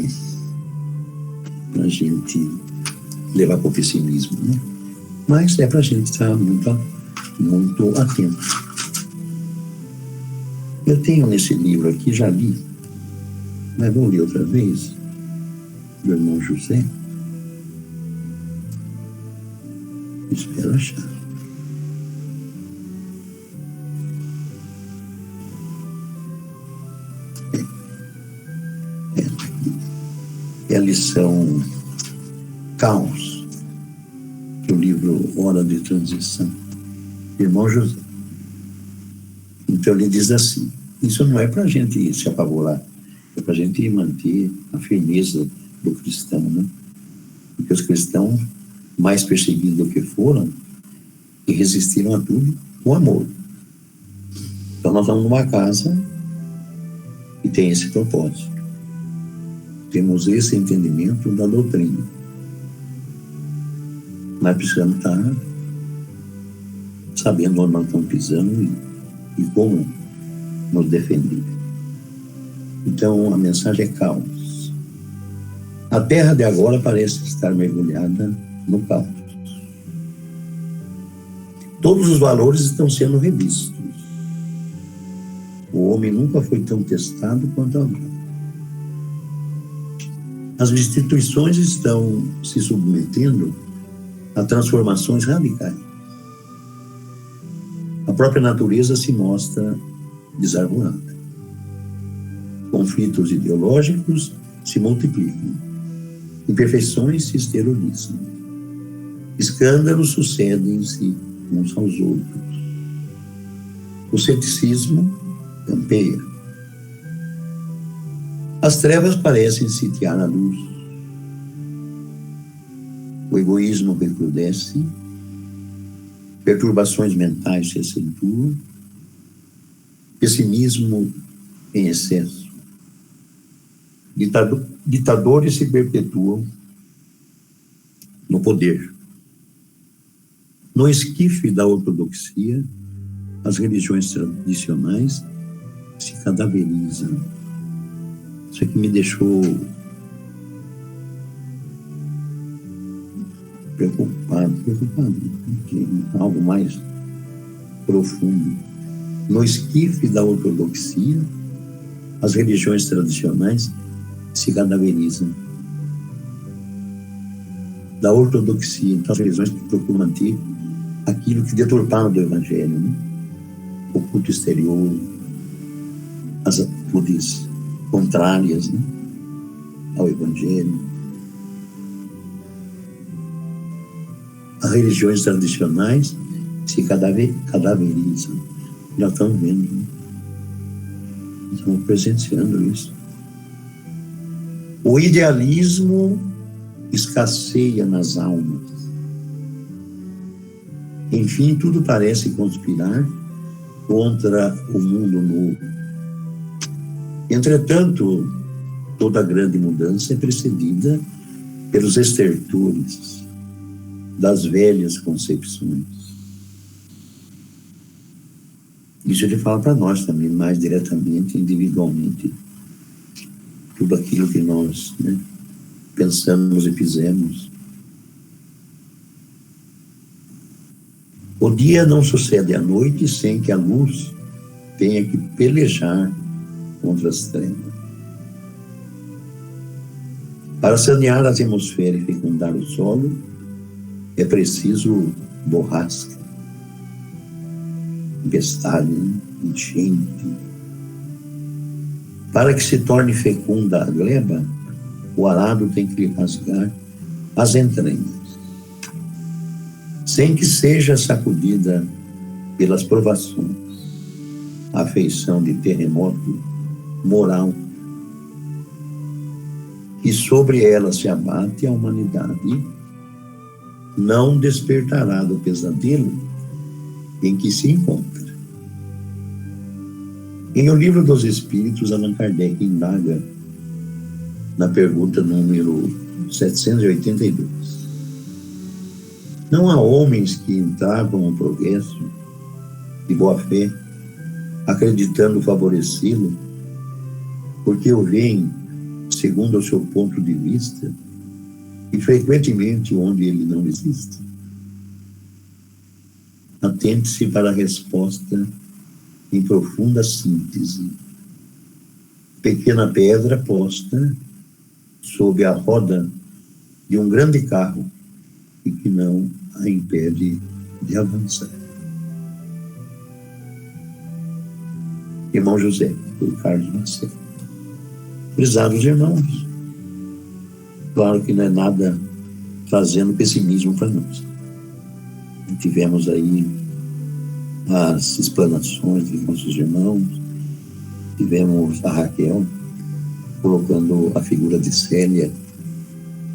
levar para o pessimismo, né? Mas é para a gente estar muito atento. Eu tenho nesse livro aqui, já li, mas vou ler outra vez, do irmão José. Espero achar. É a lição Caos, do livro Hora de Transição, irmão José. Então ele diz assim, isso não é para a gente se apavorar, é para a gente manter a firmeza do cristão, né? Porque os cristãos, mais perseguidos do que foram, e resistiram a tudo com amor. Então nós estamos numa casa que tem esse propósito. Temos esse entendimento da doutrina. Mas precisamos estar sabendo onde nós estamos pisando e como nos defender. Então, a mensagem é caos. A terra de agora parece estar mergulhada no caos. Todos os valores estão sendo revistos. O homem nunca foi tão testado quanto agora. As instituições estão se submetendo a transformações radicais. A própria natureza se mostra desarvorada. Conflitos ideológicos se multiplicam. Imperfeições se exteriorizam. Escândalos sucedem-se uns aos outros. O ceticismo campeia. As trevas parecem sitiar a luz. O egoísmo recrudesce, perturbações mentais se acentuam, pessimismo em excesso. Ditadores se perpetuam, no poder. No esquife da ortodoxia, as religiões tradicionais se cadaverizam. Isso aqui me deixou preocupado, porque algo mais profundo. No esquife da ortodoxia, as religiões tradicionais se cadaverizam. Da ortodoxia, então, as religiões que procuram manter aquilo que deturparam do Evangelho, né? O culto exterior, as atitudes contrárias, né, ao Evangelho. As religiões tradicionais se cadaverizam. Já estamos vendo, né? Estamos presenciando isso. O idealismo escasseia nas almas. Enfim, tudo parece conspirar contra o mundo novo. Entretanto, toda grande mudança é precedida pelos estertores das velhas concepções. Isso ele fala para nós também, mais diretamente, individualmente. Tudo aquilo que nós, né, pensamos e fizemos. O dia não sucede à noite sem que a luz tenha que pelejar contra as trevas. Para sanear a atmosfera e fecundar o solo, é preciso borrasca, tempestade, enchente. Para que se torne fecunda a gleba, o arado tem que lhe rasgar as entranhas, sem que seja sacudida pelas provações, a afeição de terremoto moral, e sobre ela se abate a humanidade, não despertará do pesadelo em que se encontra. Em O Livro dos Espíritos, Allan Kardec indaga na pergunta número 782. Não há homens que entravam no progresso de boa fé, acreditando favorecê-lo, porque o veem segundo o seu ponto de vista e frequentemente onde ele não existe? Atente-se para a resposta em profunda síntese. Pequena pedra posta sob a roda de um grande carro e que não a impede de avançar. Irmão José, por Carlos Lacerda. Prezados irmãos, claro que não é nada trazendo pessimismo para nós. Tivemos aí as explanações dos nossos irmãos, tivemos a Raquel colocando a figura de Célia,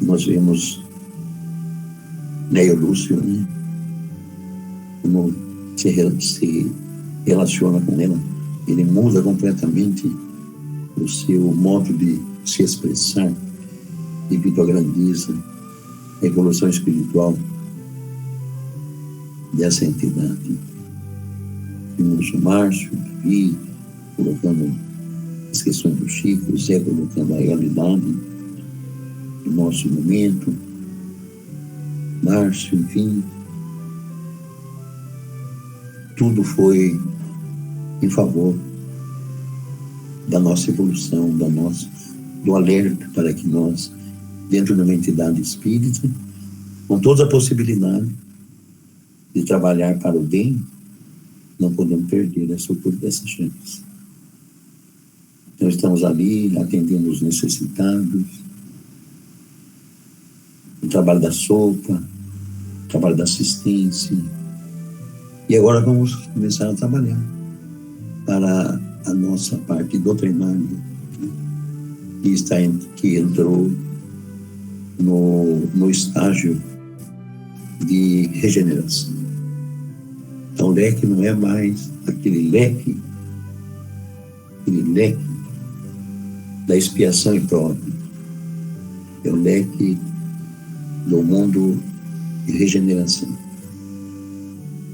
nós vemos Neio Lúcio, né? Como se relaciona com ela, ele muda completamente o seu modo de se expressar devido à grandeza, à evolução espiritual dessa entidade. Temos o Márcio, Davi, colocando as questões do Chico, o Zé colocando a realidade do nosso momento, Márcio, enfim, tudo foi em favor da nossa evolução, do alerta para que nós, dentro de uma entidade espírita, com toda a possibilidade de trabalhar para o bem, não podemos perder essa chance. Então estamos ali atendendo os necessitados, o trabalho da sopa, o trabalho da assistência, e agora vamos começar a trabalhar para a nossa parte doutrinária, que entrou no estágio de regeneração. Então o leque não é mais aquele leque da expiação imprópria, é o leque do mundo de regeneração.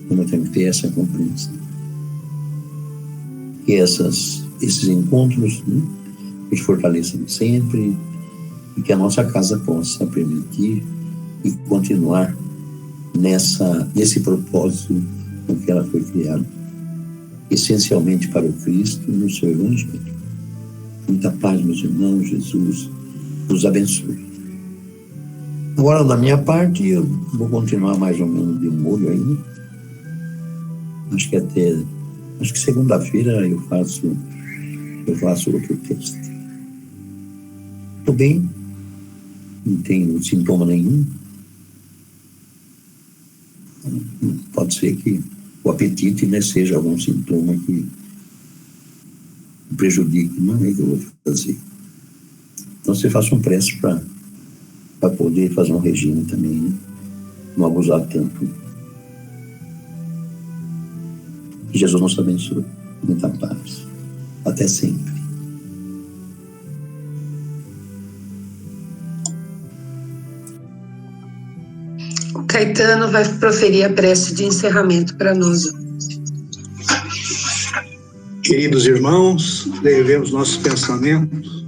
Então, nós temos que ter essa compreensão. Que esses encontros, né, nos fortaleçam sempre, e que a nossa casa possa permitir e continuar nesse propósito com que ela foi criada, essencialmente para o Cristo e no seu Evangelho. Muita paz, meus irmãos. Jesus nos abençoe. Agora, da minha parte, eu vou continuar mais ou menos de molho aí. Acho que segunda-feira eu faço outro texto. Estou bem, não tenho sintoma nenhum. Pode ser que o apetite, né, seja algum sintoma que prejudique, não é que eu vou fazer. Então você faça um prece para poder fazer um regime também, né? Não abusar tanto. Que Jesus nos abençoe. Muita paz. Até sempre. O Caetano vai proferir a prece de encerramento para nós. Queridos irmãos, levemos nossos pensamentos.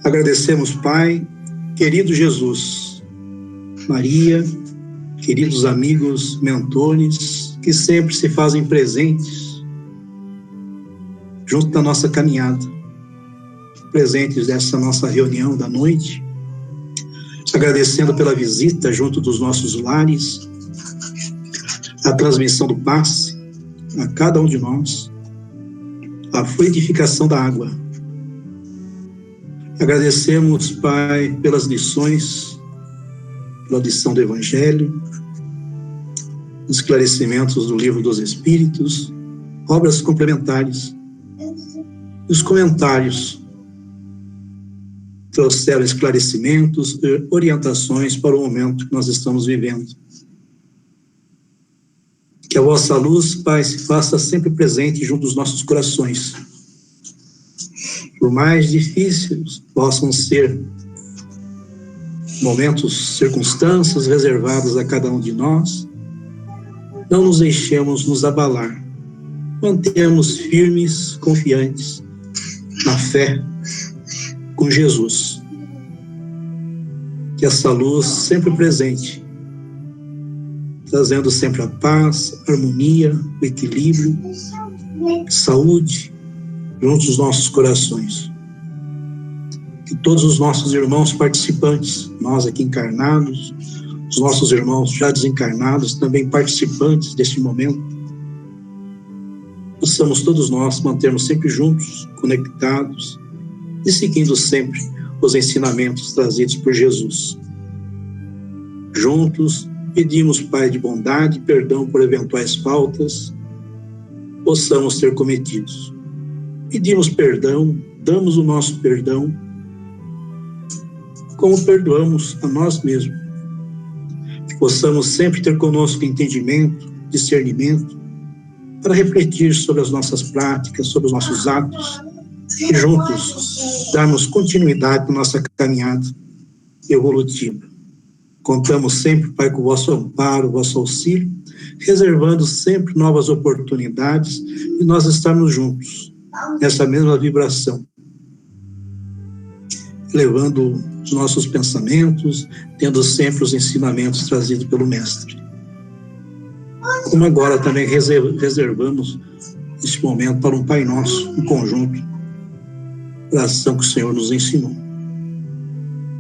Agradecemos, Pai, querido Jesus, Maria, queridos amigos, mentores, que sempre se fazem presentes junto da nossa caminhada, presentes dessa nossa reunião da noite, agradecendo pela visita junto dos nossos lares, a transmissão do passe a cada um de nós, a fluidificação da água. Agradecemos, Pai, pelas lições, pela lição do Evangelho, esclarecimentos do Livro dos Espíritos, obras complementares. Os comentários trouxeram esclarecimentos e orientações para o momento que nós estamos vivendo. Que a vossa luz, Pai, se faça sempre presente junto dos nossos corações. Por mais difíceis possam ser momentos, circunstâncias reservadas a cada um de nós, não nos deixemos nos abalar. Mantemos firmes, confiantes na fé com Jesus. Que essa luz sempre presente, trazendo sempre a paz, a harmonia, o equilíbrio, saúde, junto dos nossos corações. Que todos os nossos irmãos participantes, nós aqui encarnados, os nossos irmãos já desencarnados, também participantes deste momento, possamos todos nós mantermos sempre juntos, conectados e seguindo sempre os ensinamentos trazidos por Jesus. Juntos, pedimos, Pai de bondade, perdão por eventuais faltas possamos ter cometidos. Pedimos perdão, damos o nosso perdão, como perdoamos a nós mesmos. Que possamos sempre ter conosco entendimento, discernimento, para refletir sobre as nossas práticas, sobre os nossos atos, e juntos darmos continuidade na nossa caminhada evolutiva. Contamos sempre, Pai, com o vosso amparo, o vosso auxílio, reservando sempre novas oportunidades e nós estarmos juntos nessa mesma vibração, levando os nossos pensamentos, tendo sempre os ensinamentos trazidos pelo Mestre. Como agora também reservamos este momento para um Pai Nosso, em conjunto, oração que o Senhor nos ensinou.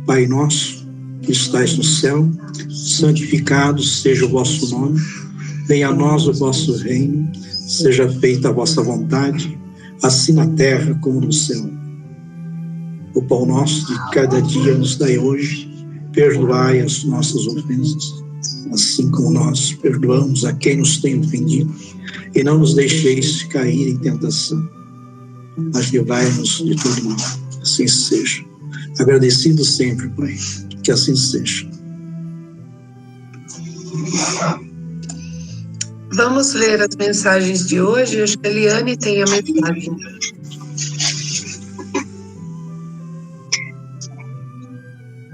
Pai Nosso, que estais no céu, santificado seja o vosso nome, venha a nós o vosso reino, seja feita a vossa vontade, assim na terra como no céu. O pão nosso de cada dia nos dai hoje, perdoai as nossas ofensas, assim como nós perdoamos a quem nos tem ofendido, e não nos deixeis cair em tentação, mas livrai-nos de todo mal. Assim seja. Agradecido sempre, Pai, que assim seja. Vamos ler as mensagens de hoje. Acho que a Eliane tem a mensagem.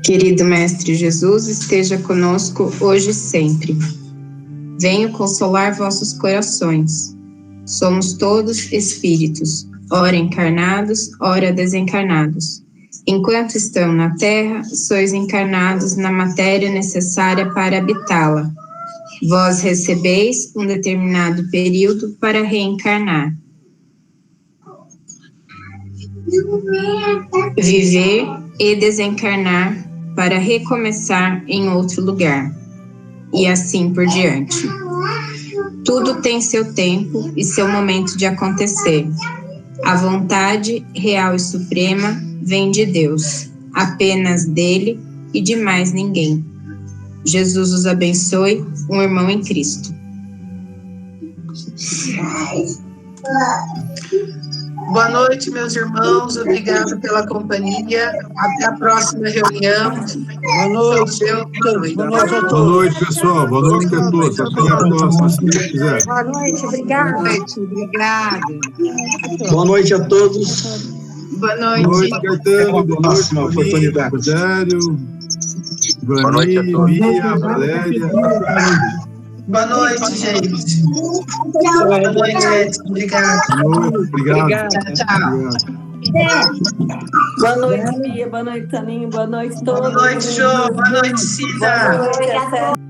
Querido Mestre Jesus, esteja conosco hoje e sempre. Venho consolar vossos corações. Somos todos espíritos, ora encarnados, ora desencarnados. Enquanto estão na terra, sois encarnados na matéria necessária para habitá-la. Vós recebeis um determinado período para reencarnar. Viver e desencarnar para recomeçar em outro lugar. E assim por diante. Tudo tem seu tempo e seu momento de acontecer. A vontade real e suprema vem de Deus, apenas dele e de mais ninguém. Jesus os abençoe, um irmão em Cristo. Boa noite, meus irmãos. Obrigado pela companhia. Até a próxima reunião. Boa noite. Boa noite, pessoal. Boa noite a todos. Até a próxima, se Deus quiser. Boa noite, obrigada. Obrigada. Boa noite a todos. Boa noite. Boa noite, Caetano. Boa noite, oportunidade. Rogério, Vani, Bia, Valéria. Boa noite, gente. Boa noite, Edson. Obrigada. Boa noite, obrigado. Tchau. Boa noite, Bia. Boa noite, Taninho. Boa noite, todos. Boa noite, Jô. Boa noite, Cida. Boa noite, até.